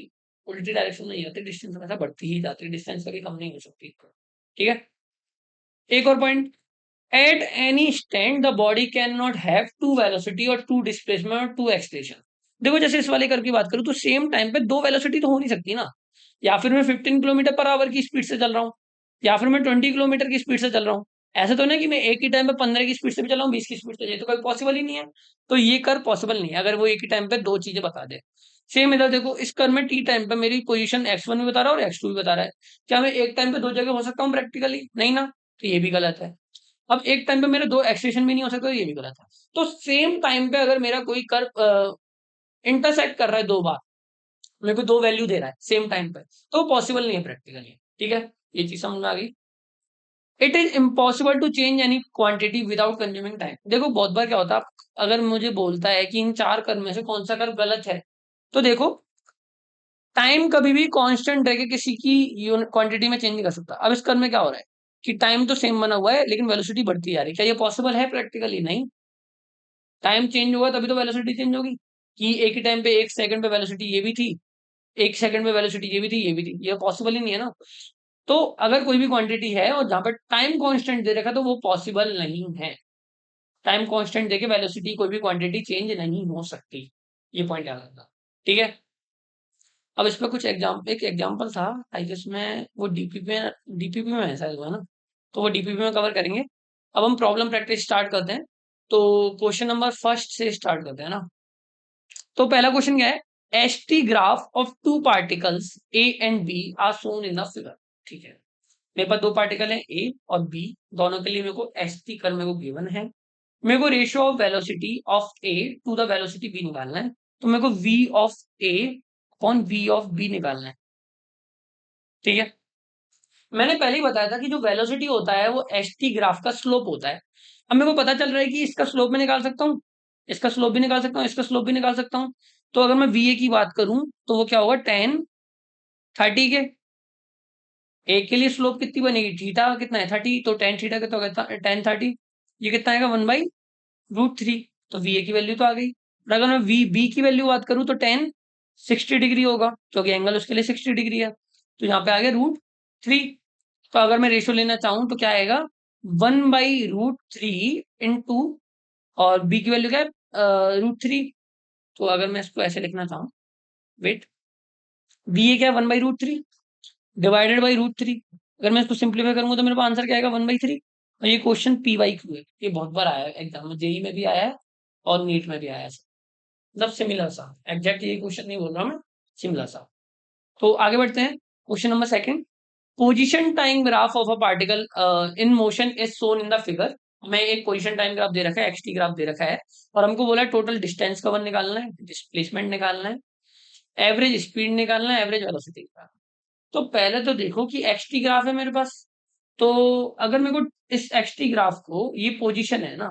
उल्टी डायरेक्शन में नहीं जाती, डिस्टेंस हमेशा बढ़ती ही जाती है, डिस्टेंस कभी कम नहीं हो सकती। ठीक है। एक और point, at any stand the body can not have two velocity और टू डिस्प्लेसमेंट और टू एक्सलेशन। देखो जैसे इस वाले कर्व की बात करूं, तो सेम टाइम पे दो वेलोसिटी तो हो नहीं सकती ना। या फिर मैं 15 किलोमीटर पर आवर की स्पीड से चल रहा हूँ, या फिर मैं 20 किलोमीटर की स्पीड से चल रहा हूँ। ऐसा तो नहीं कि मैं एक ही टाइम पे 15 की स्पीड से भी चल रहा हूँ, 20 की स्पीड से, ये तो कोई पॉसिबल ही नहीं है। तो ये कर्व पॉसिबल नहीं है अगर वो एक ही टाइम पे दो चीजें बता दे। सेम इधर देखो, इस कर्व में टी टाइम पे मेरी पोजीशन x1 भी बता रहा है और x2 भी बता रहा है। क्या मैं एक टाइम पे दो जगह हो सकता हूँ प्रैक्टिकली? नहीं ना, तो ये भी गलत है। अब एक टाइम पे मेरे दो एक्सटेंशन भी नहीं हो सकते, तो ये भी गलत है। तो सेम टाइम पे अगर मेरा कोई कर्व इंटरसेक्ट कर रहा है दो बार, मेरे को दो वैल्यू दे रहा है सेम टाइम पे, तो पॉसिबल नहीं है प्रैक्टिकली। ठीक है। ये चीज समझ में आ गई? It is impossible to change any quantity without consuming time. देखो बहुत बार क्या होता है, अगर मुझे बोलता है कि इन चार कर्व में से कौन सा कर्व गलत है, तो देखो टाइम कभी भी कांस्टेंट रह के किसी की क्वांटिटी में चेंज नहीं कर सकता। अब इस कर्व में क्या हो रहा है, कि टाइम तो सेम बना हुआ है लेकिन वेलोसिटी बढ़ती जा रही है। क्या ये पॉसिबल है प्रैक्टिकली? नहीं। टाइम चेंज होगा तभी तो वेलोसिटी चेंज होगी, कि एक ही टाइम पे एक सेकंड पे वेलोसिटी ये भी थी, एक सेकंड पे वेलोसिटी ये भी थी, ये भी थी, ये पॉसिबल ही नहीं है ना। तो अगर कोई भी क्वांटिटी है और जहां पर टाइम कांस्टेंट दे रखा, तो वो पॉसिबल नहीं है। टाइम कांस्टेंट देके वेलोसिटी कोई भी क्वांटिटी चेंज नहीं हो सकती, ये पॉइंट याद रखना। ठीक है। अब इस पर कुछ एक एग्जांपल था, आई गेस में वो डीपीपी में ऐसा हुआ ना। तो वो डीपीपी में कवर करेंगे। अब हम प्रॉब्लम प्रैक्टिस स्टार्ट करते हैं। तो क्वेश्चन नंबर फर्स्ट से स्टार्ट करते हैं ना। तो पहला क्वेश्चन क्या है, h t graph of two particles A and B are shown in the figure. ठीक है, मेरे पास दो पार्टिकल है ए और बी, दोनों के लिए मेरे को एच टी कर मेरे को गिवन है। मेरे को ratio of velocity of A to the velocity B निकालना है। तो मेरे को v of A upon v of B निकालना है। ठीक है, मैंने पहले ही बताया था कि जो वेलोसिटी होता है वो एच टी ग्राफ का स्लोप होता है। अब मेरे को पता चल रहा है कि इसका स्लोप में निकाल सकता हूँ, इसका स्लोप भी निकाल सकता हूँ, इसका स्लोप भी निकाल सकता हूँ। तो अगर मैं वी ए की बात करूं तो वो क्या होगा, टेन 30 के। एक के लिए स्लोप कितनी बनेगी, थीटा कितना है 30, तो टेन थीटा कितना होगा, 10 30। ये कितना आएगा 1/√3। तो वी ए की वैल्यू तो आ गई। और अगर मैं वी बी की वैल्यू बात करूं तो 10 60 डिग्री होगा, क्योंकि एंगल उसके लिए 60 डिग्री है। तो यहाँ पे आ गया √3। तो अगर मैं रेशियो लेना चाहूं तो क्या आएगा, 1/√3 इंटू, और बी की वैल्यू क्या है √3। तो अगर मैं इसको ऐसे लिखना चाहूँ, वेट, बी ए क्या है 1/√3 डिवाइडेड बाई √3। अगर मैं इसको सिंप्लीफाई करूंगा तो मेरे पास आंसर क्या आएगा 1/3। और ये क्वेश्चन पी वाई क्यू है, ये बहुत बार आया है एग्जाम में, जेई में भी आया है और नीट में भी आया है। मतलब सिमिलर सा, एग्जैक्ट ये क्वेश्चन नहीं बोल रहा मैं, सिमिलर सा। तो आगे बढ़ते हैं, question number second. Position time graph of a particle in motion is shown in the figure. हमें एक पोजीशन टाइम ग्राफ दे रखा है, एक्स टी ग्राफ दे रखा है, और हमको बोला है टोटल डिस्टेंस कवर निकालना है, डिस्प्लेसमेंट निकालना है, एवरेज स्पीड निकालना है, एवरेज वेलोसिटी निकालना है। तो पहले तो देखो कि एक्स टी ग्राफ है मेरे पास। तो अगर मेरे को इस एक्स टी ग्राफ को, ये पोजीशन है ना,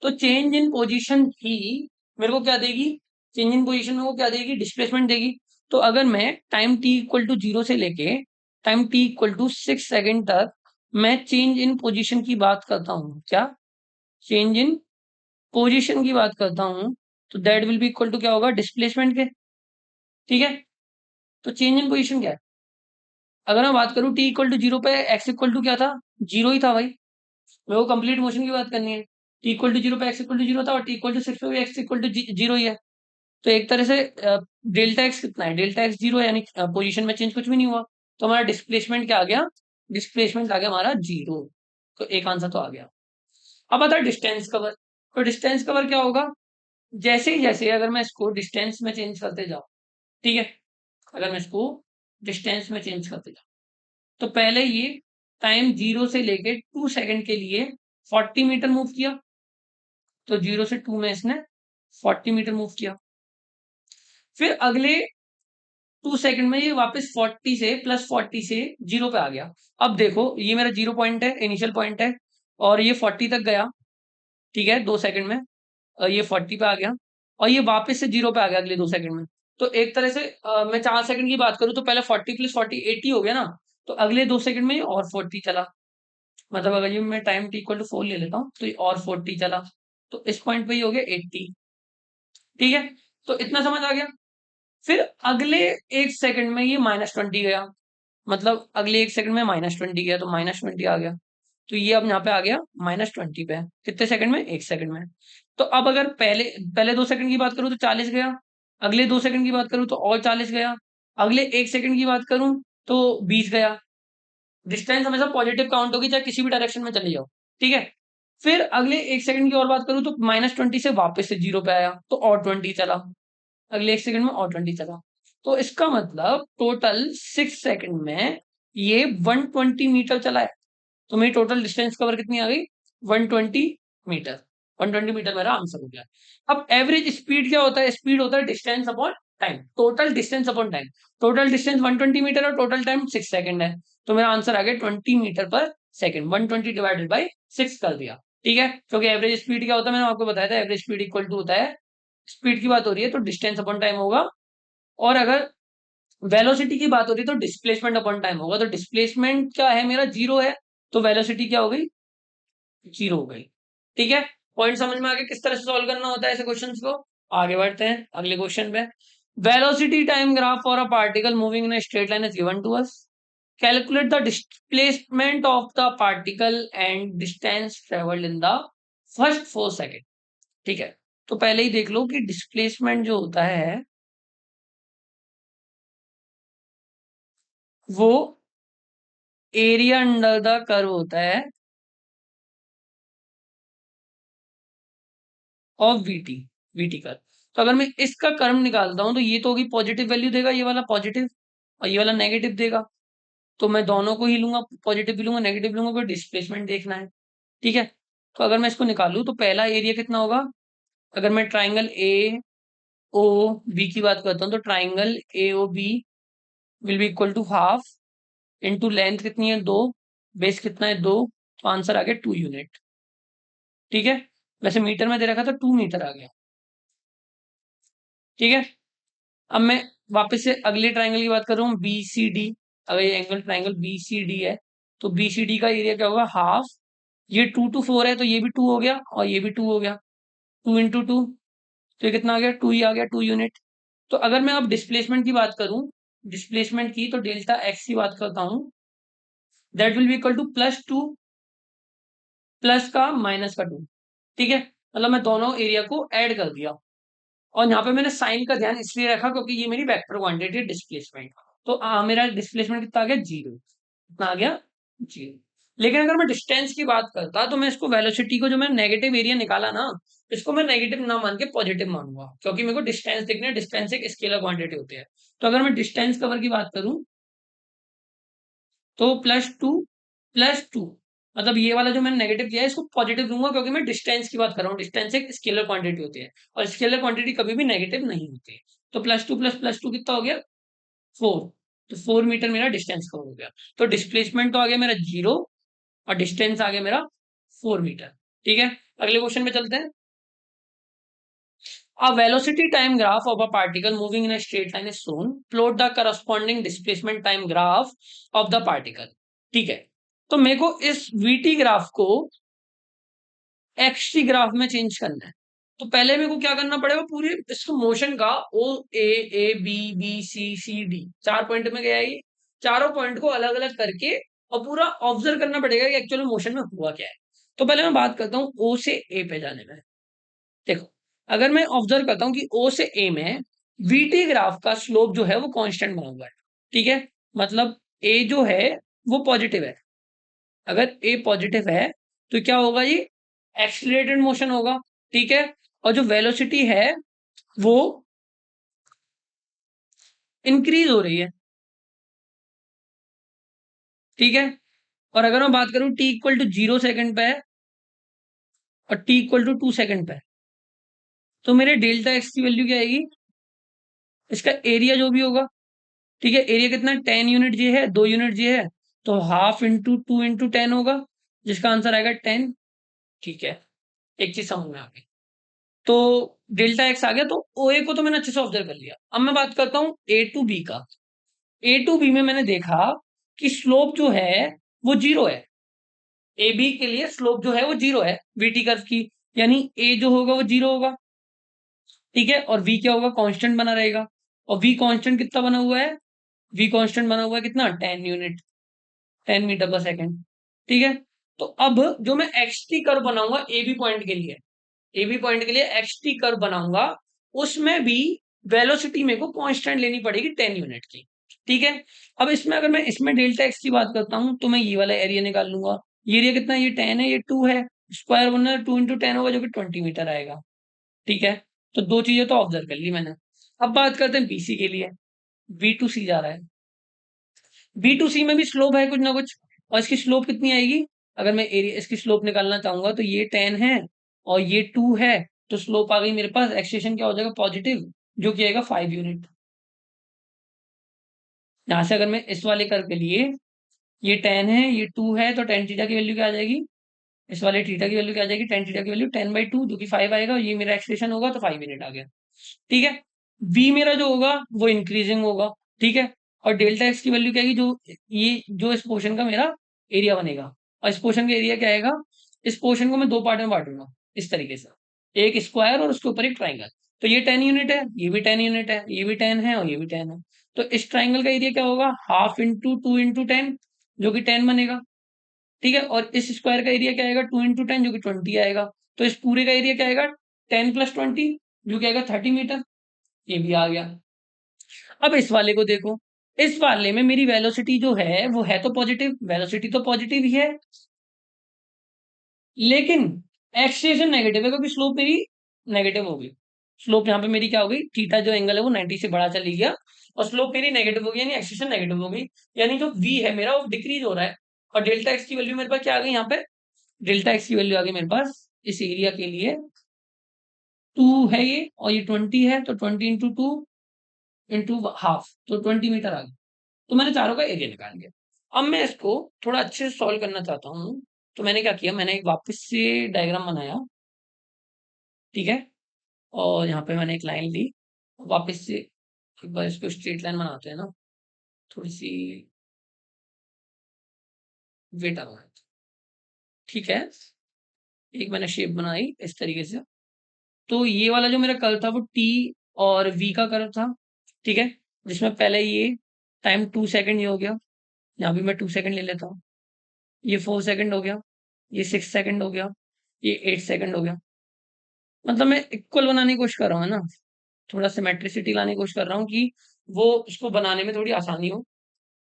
तो चेंज इन पोजीशन ही मेरे को क्या देगी, चेंज इन पोजीशन मेरे को क्या देगी, डिस्प्लेसमेंट देगी। तो अगर मैं टाइम टी इक्वल टू 0 से लेके time t equal to 6 second तक मैं चेंज इन पोजीशन की बात करता हूँ, क्या चेंज इन पोजीशन की बात करता हूँ, तो that will be equal to क्या होगा, डिस्प्लेसमेंट के। ठीक है, तो चेंज इन पोजीशन क्या है, अगर मैं बात करूँ टी इक्वल टू 0 पे एक्स इक्वल टू क्या था, 0 ही था भाई। मेरे को कंप्लीट मोशन की बात करनी है। टी इक्वल टू 0 पे एक्स इक्वल टू 0 था, और टी इक्वल टू 6 पे भी एक्स इक्वल टू 0 ही है। तो एक तरह से डेल्टा एक्स कितना है, डेल्टा एक्स 0 है, यानी पोजीशन में चेंज कुछ भी नहीं हुआ। तो हमारा डिस्प्लेसमेंट क्या आ गया, डिस्प्लेसमेंट आ गया हमारा 0। तो एक आंसर तो आ गया। अब आता है डिस्टेंस कवर। तो डिस्टेंस कवर क्या होगा, जैसे ही जैसे अगर मैं इसको डिस्टेंस में चेंज करते जाऊं, ठीक है, अगर मैं इसको डिस्टेंस में चेंज करते जाऊं, तो पहले ये टाइम 0 से लेके 2 सेकंड के लिए 40 मीटर मूव किया। तो 0 से 2 में इसने 40 मीटर मूव किया। फिर अगले 2 सेकंड में ये वापस 40 से प्लस 40 से 0 पे आ गया। अब देखो ये मेरा 0 पॉइंट है, इनिशियल पॉइंट है, और ये 40 तक गया। ठीक है, 2 सेकंड में ये 40 पे आ गया, और ये वापस से 0 पे आ गया अगले 2 सेकंड में। तो एक तरह से मैं 4 सेकंड की बात करूं तो पहले 40 प्लस 40 80 हो गया ना। तो अगले 2 सेकंड में ये और 40 चला। मतलब अगर ये मैं टाइम टी इक्वल टू 4 ले लेता हूँ तो ये और 40 चला। तो इस पॉइंट पे ये हो गया 80। ठीक है, तो इतना समझ आ गया। फिर अगले 1 सेकंड में ये -20 गया। मतलब अगले 1 सेकंड में -20 गया, तो -20 आ गया। तो ये अब यहाँ पे आ गया -20 पे, कितने सेकंड में, 1 सेकंड में। तो अब अगर पहले पहले 2 सेकंड की बात करूं तो 40 गया, अगले 2 सेकंड की बात करूं तो और 40 गया, अगले 1 सेकंड की बात करूं तो 20 गया। डिस्टेंस हमेशा पॉजिटिव काउंट होगी, चाहे किसी भी डायरेक्शन में चले जाओ। ठीक है, फिर अगले 1 सेकंड की और बात करूं तो -20 से वापस से 0 पे आया, तो और 20 चला, अगले 1 सेकंड में और 20 चला। तो इसका मतलब टोटल 6 सेकंड में ये 120 मीटर चला है। तो मेरी टोटल डिस्टेंस कवर कितनी आ गई, 120 मीटर। 120 मीटर मेरा आंसर हो गया। अब एवरेज स्पीड क्या होता है, स्पीड होता है distance upon time, total distance upon time. Total distance 120 metre और टोटल टाइम 6 सेकंड है। तो मेरा आंसर आ गया 20 मीटर पर सेकंड, 120 डिवाइडेड बाई 6 कर दिया। ठीक है, क्योंकि एवरेज स्पीड क्या होता है मैंने आपको बताया था, एवरेज स्पीड इक्वल टू होता है, स्पीड की बात हो रही है तो डिस्टेंस अपॉन टाइम होगा, और अगर वेलोसिटी की बात हो रही है तो डिस्प्लेसमेंट अपॉन टाइम होगा। तो डिस्प्लेसमेंट क्या है मेरा 0 है, तो वेलोसिटी क्या हो गई, 0 हो गई। ठीक है, पॉइंट समझ में आ गया किस तरह से सॉल्व करना होता है ऐसे क्वेश्चंस को। आगे बढ़ते हैं अगले क्वेश्चन पे। Velocity time graph for a particle moving in straight line is given to us. Calculate the displacement of the particle and distance travelled in the first 4 second. ठीक है, तो पहले ही देख लो कि डिस्प्लेसमेंट जो होता है वो एरिया अंडर द कर्व होता है ऑफ वीटी कर्व। तो अगर मैं इसका कर्व निकालता हूं तो ये तो होगी पॉजिटिव वैल्यू देगा, ये वाला पॉजिटिव और ये वाला नेगेटिव देगा। तो मैं दोनों को ही लूंगा, पॉजिटिव भी लूंगा नेगेटिव लूंगा, कोई डिस्प्लेसमेंट देखना है। ठीक है, तो अगर मैं इसको निकालूं तो पहला एरिया कितना होगा, अगर मैं ट्राइंगल ए ओ बी की बात करता हूँ तो triangle A O B will be equal to half into length कितनी है 2, बेस कितना है 2, तो आंसर आ गया 2 यूनिट। ठीक है, वैसे मीटर में दे रखा था 2 मीटर आ गया। ठीक है, अब मैं वापस से अगले ट्राइंगल की बात कर रहा हूँ बी सी डी। अगर ये angle triangle B C D है तो बी सी डी का एरिया क्या होगा हाफ, ये 2 to 4 है तो ये भी 2 हो गया और ये भी 2 हो गया, 2 into 2, तो ये कितना आ गया 2 ही आ गया, 2 यूनिट। तो अगर मैं अब डिस्प्लेसमेंट की बात करूं, डिस्प्लेसमेंट की तो डेल्टा एक्स की बात करता हूं, that will be equal to +2 plus का -2। ठीक है, मतलब मैं दोनों एरिया को ऐड कर दिया और यहाँ पे मैंने साइन का ध्यान इसलिए रखा क्योंकि ये मेरी वेक्टर क्वांटिटी है डिस्प्लेसमेंट। तो मेरा डिस्प्लेसमेंट कितना आ गया 0, कितना आ गया 0। लेकिन अगर मैं डिस्टेंस की बात करता तो मैं इसको वेलोसिटी को जो मैं नेगेटिव एरिया निकाला ना, इसको मैं नेगेटिव ना मान के पॉजिटिव मानूंगा क्योंकि मेरे को डिस्टेंस देखना है, डिस्टेंस एक स्केलर क्वांटिटी होती है। तो अगर मैं डिस्टेंस कवर की बात करूं तो +2 मतलब ये वाला जो मैंने नेगेटिव किया है इसको पॉजिटिव दूंगा क्योंकि मैं डिस्टेंस की बात कर रहा हूँ, डिस्टेंस एक स्केलर क्वांटिटी होती है और स्केलर क्वांटिटी कभी भी नेगेटिव नहीं होती है। तो +2 प्लस +2 कितना हो गया 4, तो 4 मीटर मेरा डिस्टेंस कवर हो गया। तो डिस्प्लेसमेंट तो आ गया मेरा 0 और डिस्टेंस आ गया मेरा 4 मीटर। ठीक है, अगले क्वेश्चन में चलते हैं। A velocity time graph of a particle moving in a straight line is shown. Plot the corresponding displacement time graph of the particle. ठीक है, तो मेरे को इस vt ग्राफ को xt ग्राफ में चेंज करना है। तो पहले मेरे को क्या करना पड़ेगा, पूरे इसको मोशन का O A B B C C D 4 point में गया है ये, चारों पॉइंट को अलग अलग करके और पूरा ऑब्जर्व करना पड़ेगा कि एक्चुअली मोशन में हुआ क्या है। तो पहले मैं बात करता हूँ ओ से ए पे जाने में। देखो, अगर मैं ऑब्जर्व करता हूं कि ओ से ए में वीटी ग्राफ का स्लोप जो है वो कांस्टेंट बना हुआ है। ठीक है, मतलब ए जो है वो पॉजिटिव है। अगर ए पॉजिटिव है तो क्या होगा, ये एक्सीलरेटेड मोशन होगा। ठीक है, और जो वेलोसिटी है वो इंक्रीज हो रही है। ठीक है, और अगर मैं बात करूं t=0 सेकंड पे है और t=2 सेकंड पे है, तो मेरे डेल्टा एक्स की वैल्यू क्या आएगी, इसका एरिया जो भी होगा। ठीक है, एरिया कितना 10 यूनिट जी है, 2 यूनिट जी है, तो हाफ इंटू 2 into 10 होगा जिसका आंसर आएगा 10। ठीक है, एक चीज समझ में आ गई। तो डेल्टा एक्स आ गया, तो ओ ए को तो मैंने अच्छे से ऑब्जर्व कर लिया। अब मैं बात करता हूँ ए टू बी का। ए टू बी में मैंने देखा कि स्लोप जो है वो 0 है। ए बी के लिए स्लोप जो है वो 0 है वीटी कर्व की, यानी ए जो होगा वो 0 होगा। ठीक है, और वी क्या होगा, कांस्टेंट बना रहेगा। और वी कांस्टेंट कितना बना हुआ है, वी कांस्टेंट बना हुआ है कितना 10 यूनिट, 10 मीटर पर सेकेंड। ठीक है, तो अब जो मैं एक्स टी कर्व बनाऊंगा ए बी पॉइंट के लिए, ए बी पॉइंट के लिए एक्स टी कर्व बनाऊंगा, उसमें भी वेलोसिटी मेरे को कांस्टेंट लेनी पड़ेगी 10 यूनिट की। ठीक है, अब इसमें अगर मैं इसमें डेल्टा एक्स की बात करता हूं तो मैं ये वाला एरिया निकाल लूंगा। ये एरिया कितना है, ये 10 है, ये 2 है, स्क्वायर बनना 2 into 10 होगा जो कि 20 मीटर आएगा। ठीक है, तो दो चीजें तो ऑब्जर्व कर ली मैंने। अब बात करते हैं बीसी के लिए। बी टू सी जा रहा है, बी टू सी में भी स्लोप है कुछ ना कुछ, और इसकी स्लोप कितनी आएगी, अगर मैं एरिया इसकी स्लोप निकालना चाहूंगा तो ये 10 है और ये 2 है, तो स्लोप आ गई मेरे पास, एक्सटेंशन क्या हो जाएगा पॉजिटिव, जो कि आएगा 5 यूनिट। यहां से अगर मैं इस वाले कर्व के लिए, ये 10 है ये 2 है, तो टेन थीटा की वैल्यू क्या आ जाएगी, इस वाले थीटा की वैल्यू क्या आ जाएगी, टेन थीटा की वैल्यू 10/2 जो कि 5 आएगा, और ये मेरा एक्सटेंशन होगा तो 5 यूनिट आ गया। ठीक है, v मेरा जो होगा वो इंक्रीजिंग होगा। ठीक है, और डेल्टा एक्स की वैल्यू क्या आएगी, जो ये जो इस पोर्शन का मेरा एरिया बनेगा, और इस पोर्शन का एरिया क्या आएगा, इस पोर्शन को मैं दो पार्ट में बांटूंगा इस तरीके से, एक स्क्वायर और उसके ऊपर एक ट्राइंगल। तो ये 10 यूनिट है, ये भी 10 यूनिट है, ये भी 10 है और ये भी 10 है। तो इस ट्राइंगल का एरिया क्या होगा, हाफ इंटू 2 into 10 जो कि 10 बनेगा। ठीक है, और इस स्क्वायर का एरिया क्या आएगा 2 into 10 जो कि 20 आएगा। तो इस पूरे का एरिया क्या आएगा 10 + 20 जो कि आएगा 30 मीटर। ये भी आ गया। अब इस वाले को देखो, इस वाले में मेरी वेलोसिटी जो है वो है तो पॉजिटिव, वेलोसिटी तो पॉजिटिव ही है, लेकिन एक्सेलरेशन नेगेटिव है क्योंकि स्लोप मेरी नेगेटिव हो गई। स्लोप यहाँ पे मेरी क्या हो गई, थीटा जो एंगल है वो 90 से बड़ा चली गया और स्लोप मेरी नेगेटिव हो गई, यानी एक्सेलरेशन नेगेटिव हो गई, यानी जो v है मेरा वो डिक्रीज हो रहा है। और डेल्टा एक्स की वैल्यू मेरे पास क्या आ गई यहाँ पे, डेल्टा एक्स की वैल्यू आ गई मेरे पास इस एरिया के लिए 2 है ये, और ये 20 है, तो 20 इंटू 2 इंटू हाफ, तो 20 मीटर आ गया। तो मैंने चारों का एरिया निकाल लिया। अब मैं इसको थोड़ा अच्छे से सॉल्व करना चाहता हूँ, तो मैंने क्या किया, मैंने एक वापस से डायग्राम बनाया, ठीक है, और यहाँ पे मैंने एक लाइन ली, वापस से एक बार इसको स्ट्रेट लाइन बनाते हैं ना, थोड़ी सी वेट आ रहा है, ठीक है। एक मैंने शेप बनाई इस तरीके से, तो ये वाला जो मेरा कर्व था वो टी और वी का कर्व था, ठीक है, जिसमें पहले ये टाइम 2 सेकंड ये हो गया, यहाँ भी मैं 2 सेकंड ले लेता हूँ, ये 4 सेकंड हो गया, ये 6 सेकंड हो गया, ये 8 सेकंड हो गया। मतलब मैं इक्वल बनाने की कोशिश कर रहा हूँ ना, थोड़ा सिमेट्रिसिटी लाने की कोशिश कर रहा हूँ कि वो उसको बनाने में थोड़ी आसानी हो।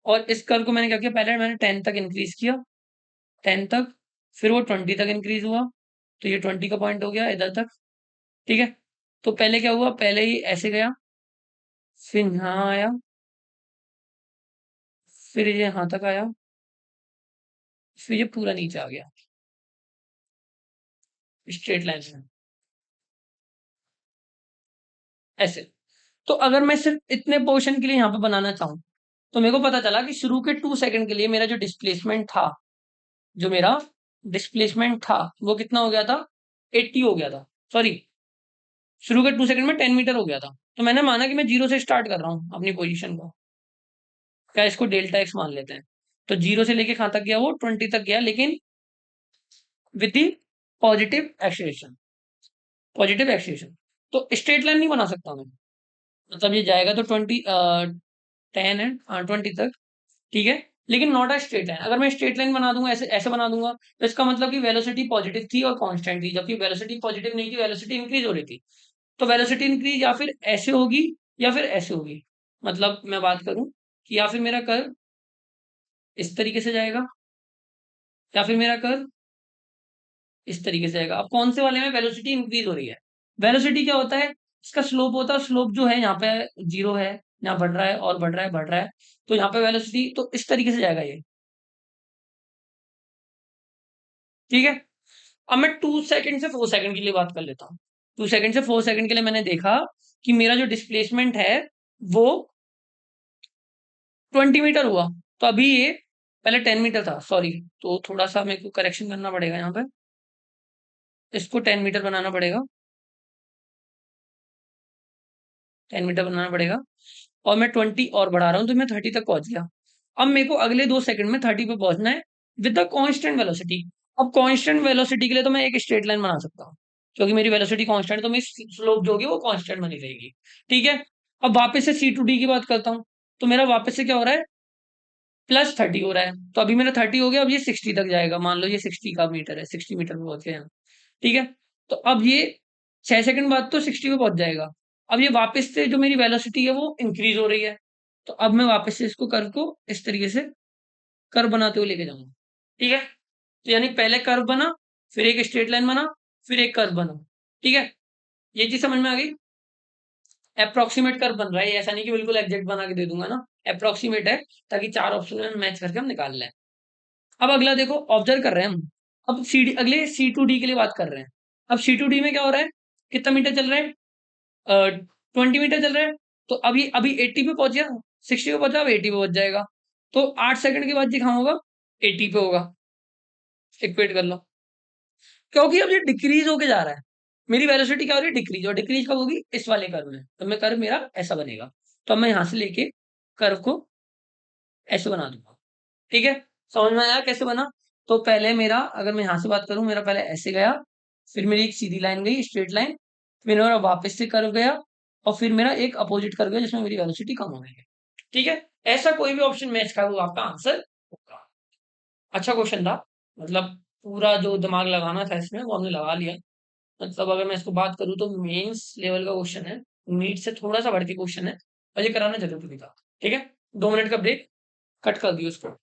और इस कर्व को मैंने क्या किया, पहले मैंने 10 तक इंक्रीज किया, 10 तक, फिर वो 20 तक इंक्रीज हुआ, तो ये 20 का पॉइंट हो गया इधर तक, ठीक है। तो पहले क्या हुआ, पहले ही ऐसे गया, फिर यहाँ आया, फिर ये यहाँ तक आया, फिर ये पूरा नीचे आ गया स्ट्रेट लाइन में, ऐसे। तो अगर मैं सिर्फ इतने पोर्शन के लिए यहाँ पे बनाना चाहूँ, तो मेरे को पता चला कि शुरू के 2 सेकंड के लिए मेरा जो डिस्प्लेसमेंट था, जो मेरा डिस्प्लेसमेंट था वो कितना हो गया था, 80 हो गया था, सॉरी, शुरू के 2 सेकंड में 10 मीटर हो गया था। तो मैंने माना कि मैं जीरो से स्टार्ट कर रहा हूँ अपनी पोजीशन को, क्या इसको डेल्टा एक्स मान लेते हैं। तो जीरो से लेके कहाँ तक गया, वो 20 तक गया, लेकिन with the positive acceleration, positive acceleration. तो स्ट्रेट लाइन नहीं बना सकता मैं, मतलब ये जाएगा तो 10 है, 20 तक, ठीक है, लेकिन नॉट अ स्ट्रेट लाइन। अगर मैं स्ट्रेट लाइन बना दूंगा, ऐसे ऐसे बना दूंगा, तो इसका मतलब कि वेलोसिटी पॉजिटिव थी और कांस्टेंट थी, जबकि वेलोसिटी पॉजिटिव नहीं थी, वेलोसिटी इंक्रीज हो रही थी। तो वेलोसिटी इंक्रीज या फिर ऐसे होगी या फिर ऐसे होगी, मतलब मैं बात करूं कि या फिर मेरा कर्व इस तरीके से जाएगा या फिर मेरा कर्व इस तरीके से जाएगा। अब कौन से वाले में वेलोसिटी इंक्रीज हो रही है, वेलोसिटी क्या होता है, इसका स्लोप होता है, स्लोप जो है यहाँ पे जीरो है, यहाँ बढ़ रहा है और बढ़ रहा है, बढ़ रहा है, तो यहाँ पे वेलोसिटी तो इस तरीके से जाएगा ये, ठीक है। अब मैं 2 सेकंड से 4 सेकंड के लिए बात कर लेता हूँ। 2 सेकंड से 4 सेकंड के लिए मैंने देखा कि मेरा जो डिस्प्लेसमेंट है वो 20 मीटर हुआ। तो अभी ये पहले 10 मीटर था, सॉरी, तो थोड़ा सा मेरे को करेक्शन करना पड़ेगा यहाँ पे, इसको 10 मीटर बनाना पड़ेगा, 10 मीटर बनाना पड़ेगा, और मैं 20 और बढ़ा रहा हूँ तो मैं 30 तक पहुंच गया। अब मेरे को अगले 2 सेकंड में 30 पे पहुंचना है विद द कांस्टेंट वेलोसिटी। अब कांस्टेंट वेलोसिटी के लिए तो मैं एक स्ट्रेट लाइन बना सकता हूँ, क्योंकि मेरी वेलोसिटी कांस्टेंट है, तो मेरी स्लोप जो होगी वो कांस्टेंट बनी रहेगी, ठीक है। अब वापस से सी टू डी की बात करता हूँ, तो मेरा वापस से क्या हो रहा है, +30 हो रहा है, तो अभी मेरा 30 हो गया, अब ये 60 तक जाएगा, मान लो ये 60 का मीटर है, 60 मीटर पे पहुंच गया यहाँ, ठीक है। तो अब ये 6 सेकंड बाद तो 60 पे पहुंच जाएगा। अब ये वापस से जो मेरी वेलोसिटी है वो इंक्रीज हो रही है, तो अब मैं वापस से इसको कर्व को इस तरीके से कर्व बनाते हुए लेके जाऊंगा, ठीक है। तो यानी पहले कर्व बना, फिर एक स्ट्रेट लाइन बना, फिर एक कर्व बना, ठीक है। ये चीज समझ में आ गई, अप्रोक्सीमेट कर्व बन रहा है, ऐसा नहीं कि बिल्कुल एग्जैक्ट बना के दे दूंगा ना, अप्रोक्सीमेट है, ताकि चार ऑप्शन में मैच करके हम निकाल लें। अब अगला देखो, ऑब्जर्व कर रहे हैं हम, अब सी डी, अगले सी टू डी के लिए बात कर रहे हैं। अब सी टू डी में क्या हो रहा है, कितना मीटर चल रहा है, 20 मीटर चल रहा है, तो अभी अभी 80 पे पहुंच गया, 60 पे पहुंचा, अब 80 पे पहुंच जाएगा, तो 8 सेकंड के बाद ये कहाँ होगा, 80 पे होगा, इक्वेट कर लो, क्योंकि अब ये डिक्रीज होके जा रहा है, मेरी वेलोसिटी क्या हो रही है, डिक्रीज, और डिक्रीज कब होगी, इस वाले कर्व में, तो मैं कर्व मेरा ऐसा बनेगा, तो अब मैं यहां से लेके कर्व को ऐसे बना दूंगा, ठीक है। समझ में आया कैसे बना, तो पहले मेरा, अगर मैं यहां से बात करूं, मेरा पहले ऐसे गया, फिर मेरी एक सीधी लाइन गई, स्ट्रेट लाइन, फिर मेरा वापस से कर्व गया, और फिर मेरा एक अपोजिट कर्व गया जिसमें मेरी वेलोसिटी कम हो गई है, ठीक है। ऐसा कोई भी ऑप्शन मैच का वो आपका आंसर होगा। अच्छा क्वेश्चन था, मतलब पूरा जो दिमाग लगाना था इसमें वो हमने लगा लिया। मतलब अगर मैं इसको बात करूँ तो मेंस लेवल का क्वेश्चन है, नीट से थोड़ा सा बढ़ के क्वेश्चन है, और ये कराना जरूरी था, ठीक है। 2 मिनट का ब्रेक, कट कर दियो उसको।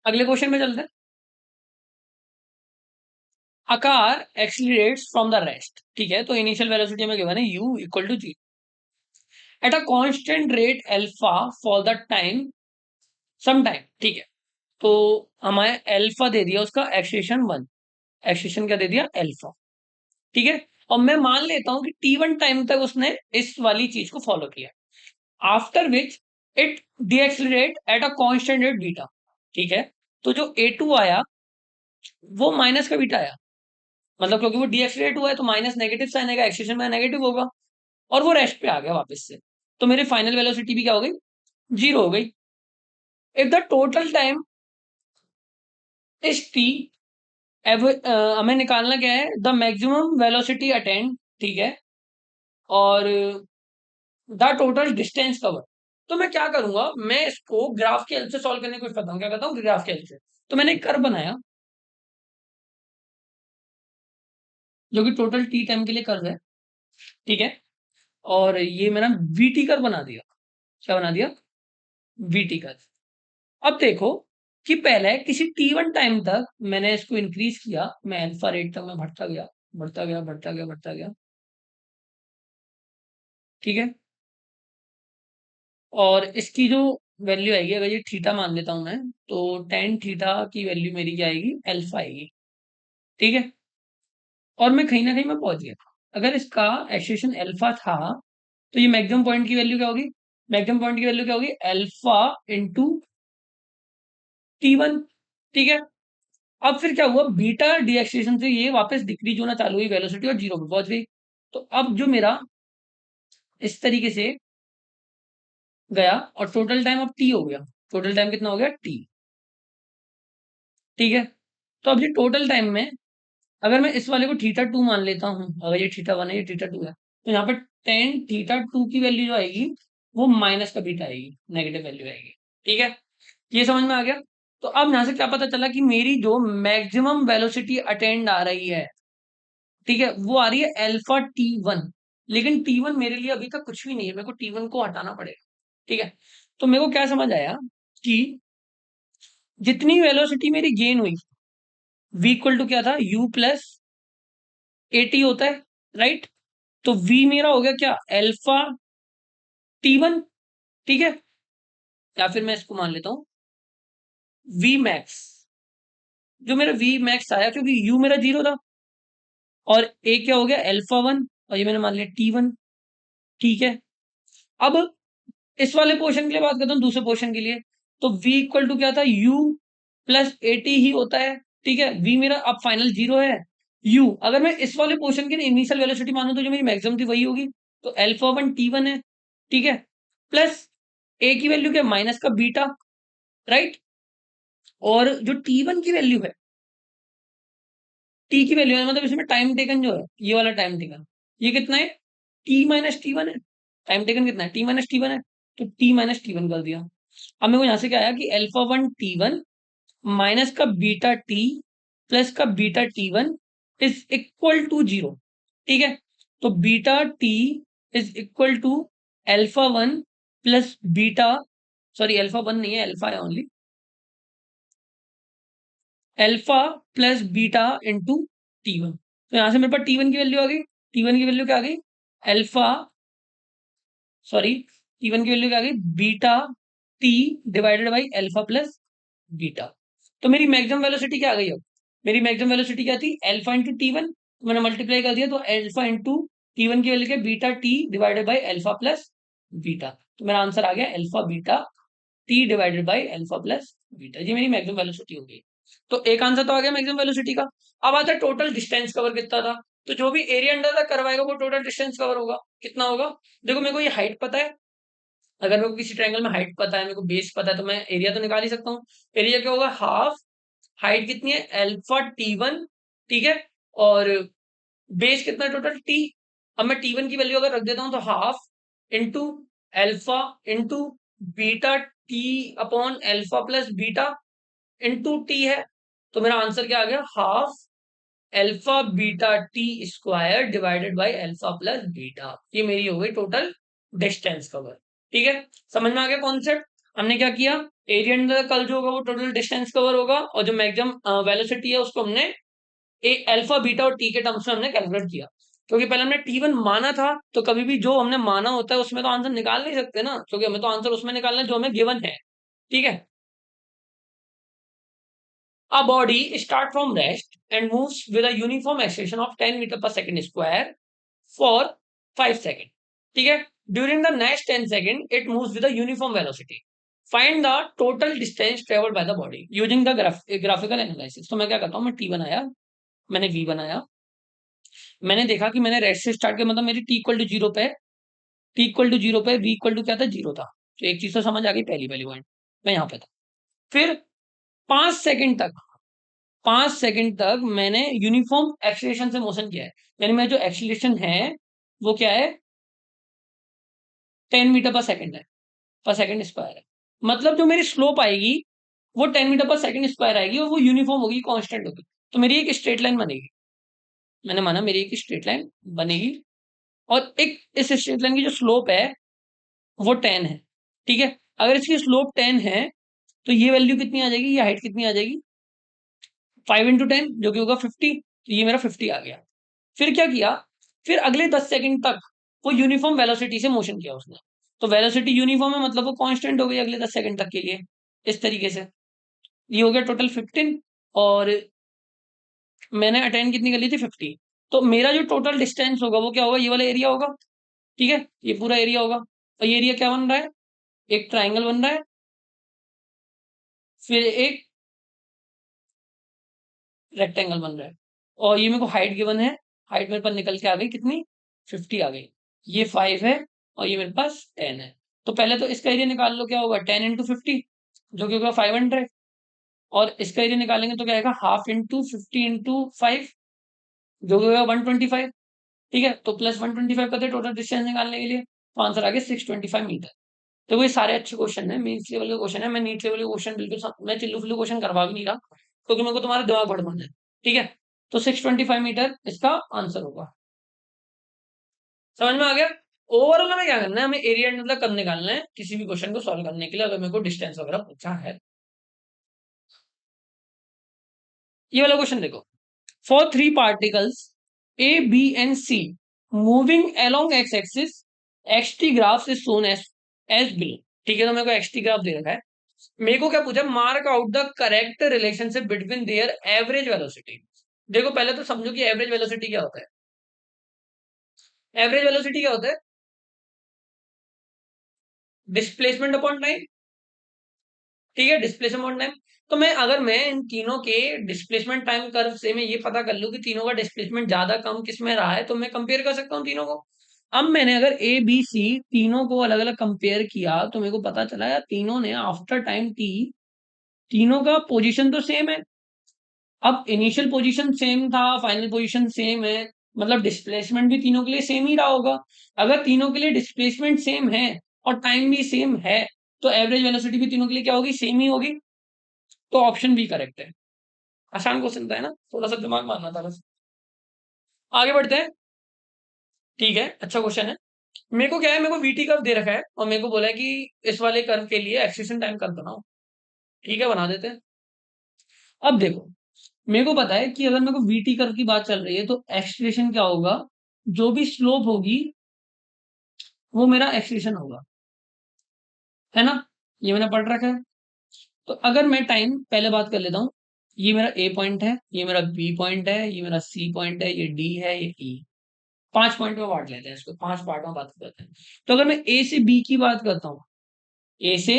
अगले क्वेश्चन में चलते हैं। A car accelerates from the rest, ठीक है, तो इनिशियल वेलोसिटी में गिवन है u equal to g at a constant rate alpha for the time some time, ठीक है। तो हमें अल्फा दे दिया उसका एक्सेशन 1, एक्सेशन क्या दे दिया अल्फा, ठीक है। और मैं मान लेता हूं कि t1 टाइम तक उसने इस वाली चीज को फॉलो किया, after which it decelerate at a constant rate beta, ठीक है। तो जो a2 आया वो माइनस का बीटा आया, मतलब क्योंकि वो डीएक्सलरेट हुआ है तो माइनस नेगेटिव साइन आएगा, एक्सेशन में नेगेटिव होगा, और वो रेस्ट पे आ गया वापस से। तो मेरी फाइनल वेलोसिटी भी क्या हो गई, 0 हो गई। If the total time is T, हमें निकालना क्या है, द मैक्सिमम वेलोसिटी अटेंड, ठीक है, और द टोटल डिस्टेंस कवर। तो मैं क्या करूंगा, मैं इसको ग्राफ की हेल्प से सॉल्व करने की कोशिश करता हूँ। क्या करता हूँ, ग्राफ की हेल्प से। तो मैंने एक कर्व बनाया जो कि टोटल टी टाइम के लिए कर्व है, ठीक है, और ये मैंने वीटी कर्व बना दिया। क्या बना दिया, वीटी कर्व। अब देखो कि पहले किसी t1 टाइम तक मैंने इसको इंक्रीज किया, मैं अल्फा रेट तक मैं बढ़ता गया, बढ़ता गया, बढ़ता गया, बढ़ता गया, ठीक है। और इसकी जो वैल्यू आएगी, अगर ये थीटा मान लेता हूं मैं, तो टेन थीटा की वैल्यू मेरी क्या आएगी, अल्फा आएगी, ठीक है। और मैं कहीं ना कहीं मैं पहुंच गया। अगर इसका एक्सेशन अल्फा था तो ये मैक्सिमम पॉइंट की वैल्यू क्या होगी, मैक्सिमम पॉइंट की वैल्यू क्या होगी, अल्फा इंटू t1, ठीक है। अब फिर क्या हुआ, बीटा डीएक्सेलेरेशन से ये वापस डिक्रीज होना चालू हुई वेलोसिटी और 0 पे पहुंच गई। तो अब जो मेरा इस तरीके से गया और टोटल टाइम अब टी हो गया, टोटल टाइम कितना हो गया टी, ठीक है। तो अब ये टोटल टाइम में अगर मैं इस वाले को थीटा 2 मान लेता हूं, अगर ये थीटा 1 है, ये थीटा 2 है, तो यहाँ पे टेन थीटा 2 की वैल्यू जो आएगी वो माइनस का बीटा आएगी, नेगेटिव वैल्यू आएगी, ठीक है। ये समझ में आ गया। तो अब यहां से क्या पता चला कि मेरी जो मैक्सिमम वेलोसिटी अटेंड आ रही है, ठीक है, वो आ रही है अल्फा t1। लेकिन t1 मेरे लिए अभी तक कुछ भी नहीं है, मेरे को t1 को हटाना पड़ेगा, ठीक है। तो मेरे को क्या समझ आया कि जितनी वेलोसिटी मेरी गेन हुई, v इक्वल टू क्या था, u प्लस at होता है, राइट। तो v मेरा हो गया क्या, अल्फा t1, ठीक है। या फिर मैं इसको मान लेता हूं v मैक्स, जो मेरा v मैक्स आया क्योंकि u मेरा 0 था, और a क्या हो गया अल्फा 1, और ये मैंने मान लिया t1, ठीक है। अब इस वाले पोर्शन के लिए बात करता हूँ, दूसरे पोर्शन के लिए। तो v इक्वल टू क्या था, u प्लस at ही होता है, ठीक है। v मेरा अब फाइनल 0 है। u अगर मैं इस वाले पोर्शन की इनिशियल वेलोसिटी मानूं तो जो मेरी मैक्सिमम थी वही होगी, तो अल्फा 1 t1 है, ठीक है, प्लस a की वैल्यू क्या, माइनस का बीटा, राइट। और जो t1 की वैल्यू है, t की वैल्यू है मतलब इसमें टाइम टेकन जो है, ये वाला टाइम टेकन, ये कितना है, t माइनस टी वन है। टाइम टेकन कितना है, t माइनस टी वन है, तो t माइनस टी वन कर दिया। अब मेरे को यहां से क्या आया कि अल्फा 1 t1 माइनस का बीटा t प्लस का beta t1 is equal to 0, ठीक है। तो beta t is equal to alpha 1 plus beta, sorry alpha 1 नहीं है, अल्फा है only, alpha plus beta into t1। तो यहां से मेरे पास t1 की वैल्यू आ गई, t1 की वैल्यू क्या आ गई, अल्फा, सॉरी t1 की वैल्यू क्या आ गई, beta t divided by alpha plus beta. तो मेरी मैक्सिमम वेलोसिटी क्या आ गई, अब मेरी मैक्सिमम वेलोसिटी क्या थी, अल्फा इंटू t1, मैंने मल्टीप्लाई कर दिया, तो अल्फा इंटू t1 की वैल्यू क्या, beta t divided by alpha plus beta. तो मेरा आंसर आ गया alpha beta t divided by alpha plus beta, ये मेरी मैक्सिमम वेलोसिटी हो गई। तो एक आंसर तो आ गया मैक्सिमम वेलोसिटी का। अब आता है टोटल डिस्टेंस कवर कितना था। तो जो भी एरिया अंडर द करवाएगा वो टोटल डिस्टेंस कवर होगा, कितना होगा। देखो मेरे को ये हाइट पता है, अगर मेरे को किसी ट्रायंगल में हाइट पता है, मेरे को बेस पता है, तो मैं एरिया तो निकाल ही सकता हूँ। एरिया क्या होगा, हाफ, हाइट कितनी है अल्फा t1, ठीक है, और बेस कितना है टोटल t। अब मैं t1 की वैल्यू अगर रख देता हूँ तो half into alpha into beta T upon alpha plus beta into T है। तो मेरा आंसर क्या आ गया, half alpha beta T square divided by alpha plus beta. ये मेरी हो गई टोटल डिस्टेंस कवर। ठीक है, समझ में आ गया कॉन्सेप्ट। हमने क्या किया, एरिया अंडर कर्ल जो होगा वो टोटल डिस्टेंस कवर होगा, और जो मैक्सिमम वेलोसिटी है उसको हमने अल्फा बीटा और टी के टर्म्स में हमने कैलकुलेट किया। क्योंकि पहले हमने टी वन माना था, तो कभी भी जो हमने माना होता है उसमें तो आंसर निकाल नहीं सकते ना, क्योंकि हमें तो आंसर उसमें निकालना है जो हमें गिवन है। ठीक है, a body start from rest and moves with a uniform acceleration of 10 meter per second square for 5 seconds. ठीक है, during the next 10 seconds it moves with a uniform velocity. Find the total distance traveled by the body using the graphical analysis. तो मैं क्या करता हूँ, मैं t बनाया, मैंने v बनाया, मैंने देखा कि मैंने रेस्ट से स्टार्ट किया, मतलब मेरी t इक्वल टू जीरो पे है, t इक्वल टू जीरो पे v इक्वल टू क्या था, जीरो था। तो एक चीज तो समझ आ गई, पहली पहली पॉइंट मैं यहाँ पे था। फिर 5 सेकंड तक 5 सेकंड तक मैंने यूनिफॉर्म एक्सीलरेशन से मोशन किया है, यानी मेरा जो एक्सीलरेशन है वो क्या है, 10 मीटर पर सेकंड है, पर सेकंड स्क्वायर है। मतलब जो मेरी स्लोप आएगी वो 10 मीटर पर सेकंड स्क्वायर आएगी, और वो यूनिफॉर्म होगी, कांस्टेंट होगी। तो मेरी एक स्ट्रेट लाइन बनेगी, मैंने माना मेरी एक स्ट्रेट लाइन बनेगी, और एक इस स्ट्रेट लाइन की जो स्लोप है वो 10 है। ठीक है, अगर इसकी स्लोप 10 है तो ये वैल्यू कितनी आ जाएगी, ये हाइट कितनी आ जाएगी, 5 × 10 जो कि होगा 50। तो ये मेरा 50 आ गया। फिर क्या किया, फिर अगले 10 सेकंड तक वो यूनिफॉर्म वेलोसिटी से मोशन किया उसने। तो वेलोसिटी यूनिफॉर्म है, मतलब वो कांस्टेंट हो गई अगले 10 सेकंड तक के लिए। इस तरीके से ये हो गया टोटल 15, और मैंने अटेंड कितनी कर ली थी, 50। तो मेरा जो टोटल डिस्टेंस होगा वो क्या होगा, ये वाला एरिया होगा। ठीक है, ये पूरा एरिया होगा, और ये एरिया क्या बन रहा है, एक ट्राइंगल बन रहा है, फिर एक रेक्टेंगल बन रहा है, और ये मेरे को हाइट गिवन है, हाइट मेरे पास निकल के आ गई कितनी, 50 आ गई। ये 5 है और ये मेरे पास 10 है। तो पहले तो इसका एरिया निकाल लो, क्या होगा 10 × 50 जो कि होगा 500, और इसका एरिया निकालेंगे तो क्या आएगा, हाफ इंटू 50 × 5 जो कि होगा 125। ठीक है, तो प्लस 125 करते टोटल डिस्टेंस निकालने के लिए, तो आंसर आ गया 625 मीटर। तो ये सारे अच्छे क्वेश्चन है, मेंस लेवल के क्वेश्चन है। मैं नीट लेवल के क्वेश्चन बिल्कुल मैं चिल्लू फिल्लू क्वेश्चन करवा भी नहीं रहा, क्योंकि मेरे को तुम्हारा दिमाग बढ़वाना है। ठीक है, तो 625 मीटर इसका आंसर होगा। समझ में आ गया। ओवरऑल हमें क्या करना है, हमें एरिया मतलब कब निकालना है किसी भी क्वेश्चन को सॉल्व करने के लिए, अगर मेरे को डिस्टेंस वगैरह पूछा है। ये वाला क्वेश्चन देखो, for 3 particles A B and C moving along x axis x t graph is shown as below. ठीक है, तो मेरे को एक्सटी ग्राफ दे रखा है, मेरे को क्या पूछा, mark out the correct relationship between their average velocity. देखो पहले तो समझो कि एवरेज वेलोसिटी क्या होता है। एवरेज वेलोसिटी क्या होता है, डिस्प्लेसमेंट अपॉन टाइम। ठीक है, डिस्प्लेसमेंट अपॉन टाइम। तो मैं इन तीनों के डिस्प्लेसमेंट टाइम कर्व से मैं ये पता कर लूं कि तीनों का डिस्प्लेसमेंट ज्यादा कम किस में रहा है, तो मैं कंपेयर कर सकता हूँ तीनों को। अब मैंने अगर ए बी सी तीनों को अलग अलग कंपेयर किया, तो मेरे को पता चला यार तीनों ने आफ्टर टाइम टी तीनों का पोजीशन तो सेम है। अब इनिशियल पोजीशन सेम था, फाइनल पोजीशन सेम है, मतलब डिस्प्लेसमेंट भी तीनों के लिए सेम ही रहा होगा। अगर तीनों के लिए डिस्प्लेसमेंट सेम है और टाइम भी सेम है, तो एवरेज वेलोसिटी भी तीनों के लिए क्या होगी, सेम ही होगी। तो ऑप्शन बी करेक्ट है। आसान क्वेश्चन था, है ना, थोड़ा सा दिमाग मारना था बस। आगे बढ़ते हैं। ठीक है, अच्छा क्वेश्चन है। मेरे को क्या है, मेरे को वीटी कर्व दे रखा है, और मेरे को बोला है कि इस वाले कर्व के लिए एक्सेशन टाइम कर्व बनाओ। ठीक है, बना देते हैं। अब देखो, मेरे को पता है कि अगर मेरे को वीटी कर्व की बात चल रही है तो एक्सलेशन क्या होगा, जो भी स्लोप होगी वो मेरा एक्सलेशन होगा, है ना, ये मैंने पढ़ रखा है। तो अगर मैं टाइम पहले बात कर लेता हूँ, ये मेरा ए पॉइंट है, ये मेरा बी पॉइंट है, ये मेरा सी पॉइंट है, ये डी है, ये ई। 5 पॉइंट में बांट लेते हैं इसको, 5 पार्ट में बात करते हैं। तो अगर मैं ए से बी की बात करता हूँ, ए से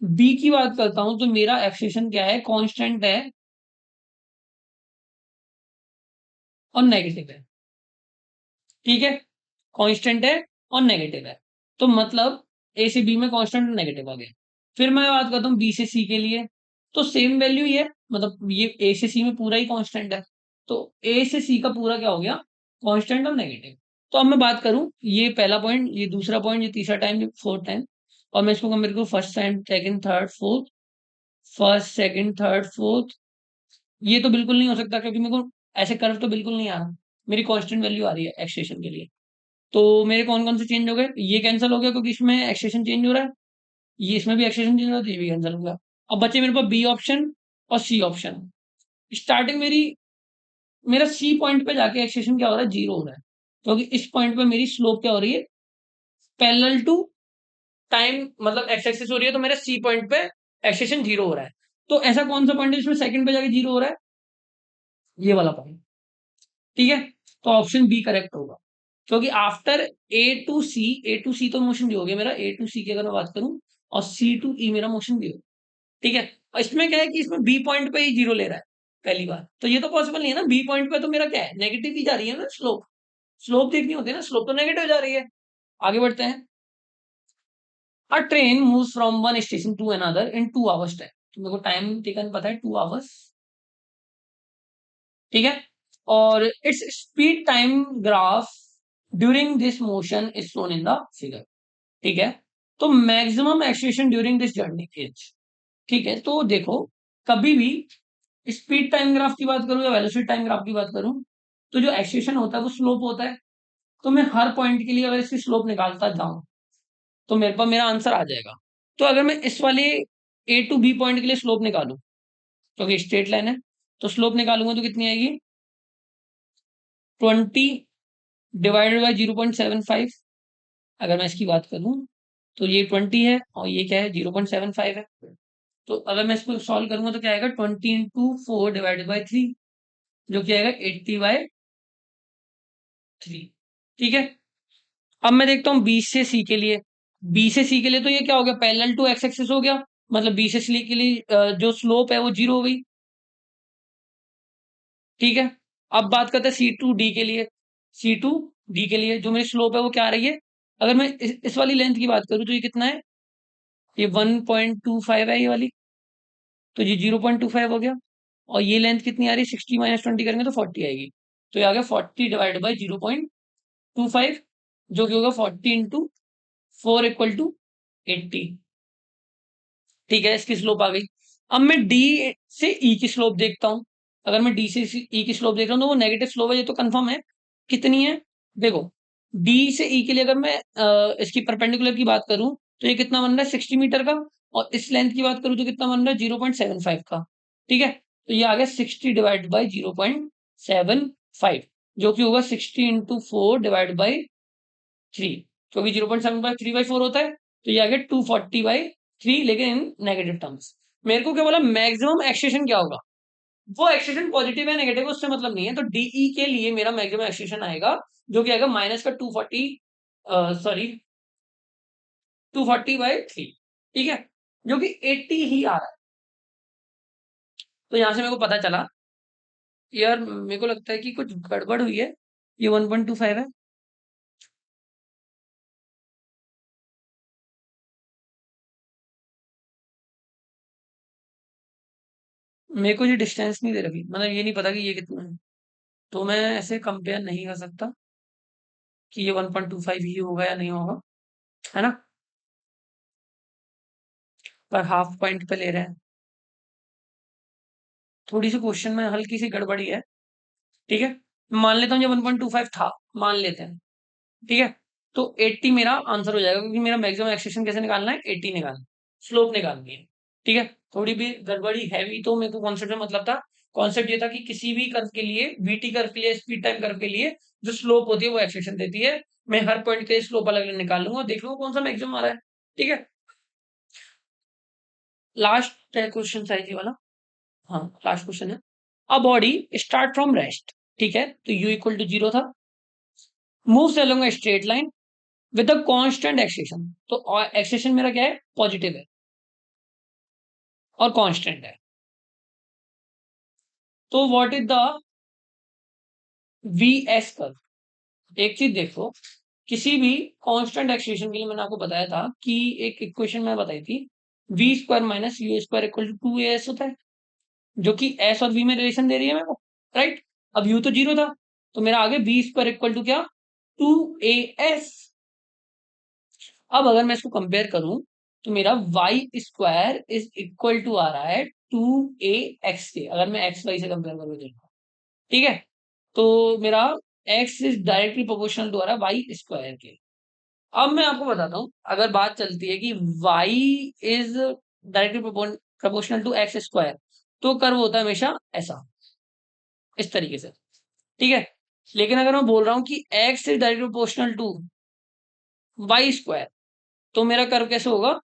बी की बात करता हूं, तो मेरा एक्सेशन क्या है, कांस्टेंट है और नेगेटिव है। ठीक है, कांस्टेंट है और नेगेटिव है, तो मतलब ए से बी में कांस्टेंट और नेगेटिव आ गया। फिर मैं बात करता हूँ बी से सी के लिए, तो सेम वैल्यू ही है, मतलब ये ए से सी में पूरा ही कांस्टेंट है, तो ए से सी का पूरा क्या हो गया, कांस्टेंट और नेगेटिव। तो अब मैं बात करूं, ये पहला पॉइंट, ये दूसरा पॉइंट, ये तीसरा टाइम, ये फोर्थ टाइम, और मैं इसको मेरे को first time, second, third, fourth, first, second, third, fourth, ये तो बिल्कुल नहीं हो सकता क्योंकि मेरे को ऐसे कर्व तो बिल्कुल नहीं आ रहा, मेरी कांस्टेंट वैल्यू आ रही है एक्सटेंशन के लिए। तो मेरे कौन कौन से चेंज हो गए, ये कैंसिल हो गया क्योंकि इसमें एक्सटेंशन चेंज हो रहा है, ये इसमें भी एक्सटेंशन चेंज हो रहा है, तो ये भी कैंसिल हो गया। अब बचे मेरे पास बी ऑप्शन और सी ऑप्शन। स्टार्टिंग मेरा सी पॉइंट पे जाके एक्सटेंशन क्या हो रहा है, जीरो हो रहा है, क्योंकि इस पॉइंट पे मेरी स्लोप क्या हो रही है, पैरेलल टू टाइम, मतलब एक्स एक्सिस हो रही है, तो मेरे सी पॉइंट पे एक्सटेंशन जीरो हो रहा है। तो ऐसा कौन सा पॉइंट है जिसमें सेकंड पे जाके जीरो हो रहा है, ये वाला पॉइंट। ठीक है, तो ऑप्शन बी करेक्ट होगा, क्योंकि आफ्टर ए टू सी तो मोशन भी हो गया मेरा, ए टू सी की अगर मैं बात करूं, और सी टू ई मेरा मोशन भी हो। ठीक है, और इसमें क्या है कि इसमें बी पॉइंट पे ही जीरो ले रहा है पहली बार, तो ये तो पॉसिबल नहीं है ना, बी पॉइंट पे तो मेरा क्या है, नेगेटिव ही जा रही है ना स्लोप, स्लोप देखनी होती है ना, स्लोप तो नेगेटिव जा रही है। आगे बढ़ते हैं। A train moves from one station to another in 2 hours time, तो मेरे को टाइम टेकन पता है 2 आवर्स। ठीक है, और its speed time graph during this motion is shown in the figure. ठीक है, तो maximum acceleration during this journey is, ठीक है, तो देखो, कभी भी स्पीड टाइम ग्राफ की बात करूं या वेलोसिटी टाइम ग्राफ की बात करूं, तो जो एक्सेलेरेशन होता है वो स्लोप होता है। तो मैं हर पॉइंट के लिए अगर इसकी स्लोप निकालता जाऊं तो मेरे पास मेरा आंसर आ जाएगा। तो अगर मैं इस वाले ए टू बी पॉइंट के लिए स्लोप निकालूं, क्योंकि स्ट्रेट लाइन है, तो स्लोप निकालूंगा तो कितनी आएगी, 20 डिवाइडेड बाई 0.75। अगर मैं इसकी बात करूं तो ये 20 है और ये क्या है, 0.75 है। तो अगर मैं इसको सॉल्व करूंगा तो क्या आएगा, 20 × 4 डिवाइडेड बाई 3, जो क्या आएगा 80/3। ठीक है, अब मैं देखता हूँ बी से सी के लिए। बी से सी के लिए तो ये क्या हो गया, पैरेलल टू एक्स एक्सिस हो गया, मतलब बी से सी के लिए जो स्लोप है वो जीरो हो गई। ठीक है, अब बात करते हैं सी टू डी के लिए। सी टू डी के लिए जो मेरी स्लोप है वो क्या आ रही है, अगर मैं इस वाली लेंथ की बात करूं तो ये कितना है, ये 1.25 है ये वाली, तो ये 0.25 हो गया। और ये लेंथ कितनी आ रही है, 60 - 20 करेंगे तो 40 आएगी, तो ये आ गया 40/0.25, जो कि होगा 40 × 4 = 80। ठीक है, इसकी स्लोप आ गई। अब मैं डी से ई की स्लोप देखता हूं। अगर मैं डी से ई की स्लोप देख रहा हूं तो वो नेगेटिव स्लोप है, ये तो कंफर्म है। कितनी है, देखो, डी से ई के लिए अगर मैं इसकी परपेंडिकुलर की बात करूं तो ये कितना बन रहा है, 60 मीटर का, और इस लेंथ की बात करूं तो कितना बन रहा है, 0.75 का। ठीक है, तो ये आ गया 60/0.75, जो कि होगा 60 × 4 डिवाइड बाई 3, क्योंकि 0.75 3/4 होता है, तो ये आ गया 240/3, लेकिन इन नेगेटिव टर्म्स। मेरे को क्या बोला, मैक्सिमम एक्सटेंशन क्या होगा, वो एक्सटेंशन पॉजिटिव है नेगेटिव उससे मतलब नहीं है, तो डीई के लिए मेरा मैक्सिमम एक्सटेंशन आएगा, जो कि आएगा माइनस का 240/3। ठीक है, जो कि 80 ही आ रहा है। तो यहां से मेरे को पता चला, यार मेरे को लगता है कि कुछ गड़बड़ हुई है, ये 1.25 है। मेरे को ये डिस्टेंस नहीं दे रखी, मतलब ये नहीं पता कि ये कितना है, तो मैं ऐसे कंपेयर नहीं कर सकता कि ये 1.25 ही होगा या नहीं होगा, है ना, पर हाफ पॉइंट पे ले रहे हैं। थोड़ी सी क्वेश्चन में हल्की सी गड़बड़ी है। ठीक है, मान लेता हूँ ये 1.25 था, मान लेते हैं। ठीक है, तो 80 मेरा आंसर हो जाएगा, क्योंकि मेरा मैक्सिमम एक्सटेंशन कैसे निकालना है, 80 निकालना, स्लोप निकालनी है। ठीक है, थोड़ी भी गड़बड़ी हैवी तो मेरे को कॉन्सेप्ट में मतलब था, कॉन्सेप्ट ये था कि किसी भी कर्व के लिए, वीटी कर्व के लिए, स्पीड टाइम कर्व के लिए जो स्लोप होती है वो एक्सटेंशन देती है। मैं हर पॉइंट के लिए स्लोप अलग अलग निकाल लूंगा, देख लूंगा कौन सा मैक्सिमम आ रहा है। ठीक है, लास्ट क्वेश्चन है ये वाला। हाँ, लास्ट क्वेश्चन है। A body start from rest, ठीक है, तो u इक्वल टू 0 था, moves along a straight line with a constant acceleration, तो एक्सेशन मेरा क्या है, पॉजिटिव है और कांस्टेंट है। तो what is the v s curve. एक चीज देखो, किसी भी कांस्टेंट एक्सेशन के लिए मैंने आपको बताया था कि एक इक्वेशन में बताई थी, v square minus u square equal to 2as होता है, जो कि एस और वी में रिलेशन दे रही है मेरे को, राइट। अब यू तो 0 था, तो मेरा आगे वी स्क्वायर इक्वल टू क्या, 2as। अब अगर मैं इसको कंपेयर करूं तो मेरा y² इज इक्वल टू आ रहा है 2ax के, अगर मैं x y से कंपेयर करूं तो, ठीक है। तो मेरा x is directly proportional to आ रहा है y² के। अब मैं आपको बताता हूं, अगर बात चलती है कि y is directly proportional to x², तो कर्व होता है हमेशा ऐसा, इस तरीके से, ठीक है। लेकिन अगर मैं बोल रहा हूं कि x is directly proportional to y², तो मेरा कर्व कैसे होगा,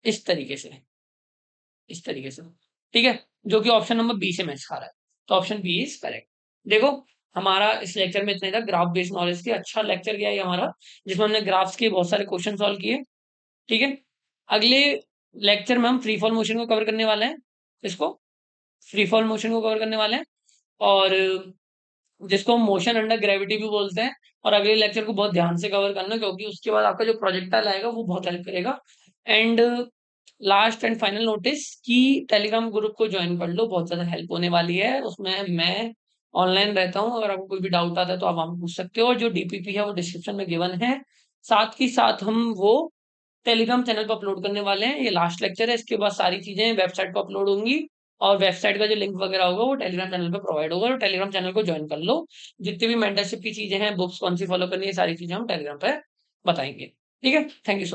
इस तरीके से, इस तरीके से, ठीक है, जो कि ऑप्शन नंबर बी से मैच खा रहा है। तो ऑप्शन बी इज करेक्ट। देखो, हमारा इस लेक्चर में इतना ही था, ग्राफ बेस्ड नॉलेज की अच्छा लेक्चर गया ये हमारा, जिसमें हमने ग्राफ्स के बहुत सारे क्वेश्चन सॉल्व किए, ठीक है। अगले लेक्चर में हम फ्री फॉल मोशन को कवर करने वाले हैं, इसको फ्री फॉल मोशन को कवर करने वाले हैं, और जिसको हम मोशन अंडर ग्रेविटी भी बोलते हैं। और अगले लेक्चर को बहुत ध्यान से कवर करना, क्योंकि उसके बाद आपका जो प्रोजेक्टाइल आएगा वो बहुत हेल्प करेगा। And last and final notice कि टेलीग्राम ग्रुप को ज्वाइन कर लो, बहुत ज्यादा हेल्प होने वाली है उसमें। मैं ऑनलाइन रहता हूँ, अगर आपको कोई भी डाउट आता है तो आप वहां पूछ सकते हो, और जो डीपीपी है वो डिस्क्रिप्शन में गिवन है। साथ ही साथ हम वो टेलीग्राम चैनल पर अपलोड करने वाले हैं। ये लास्ट लेक्चर है, इसके बाद सारी चीजें वेबसाइट पर अपलोड होंगी, और वेबसाइट का जो लिंक वगैरह होगा वो टेलीग्राम चैनल पर प्रोवाइड होगा, और टेलीग्राम चैनल को ज्वाइन कर लो। जितनी भी मेंटरशिप की चीजें हैं, बुक्स कौन सी फॉलो करनी है, सारी चीजें हम टेलीग्राम पर बताएंगे, ठीक है। Thank you so much.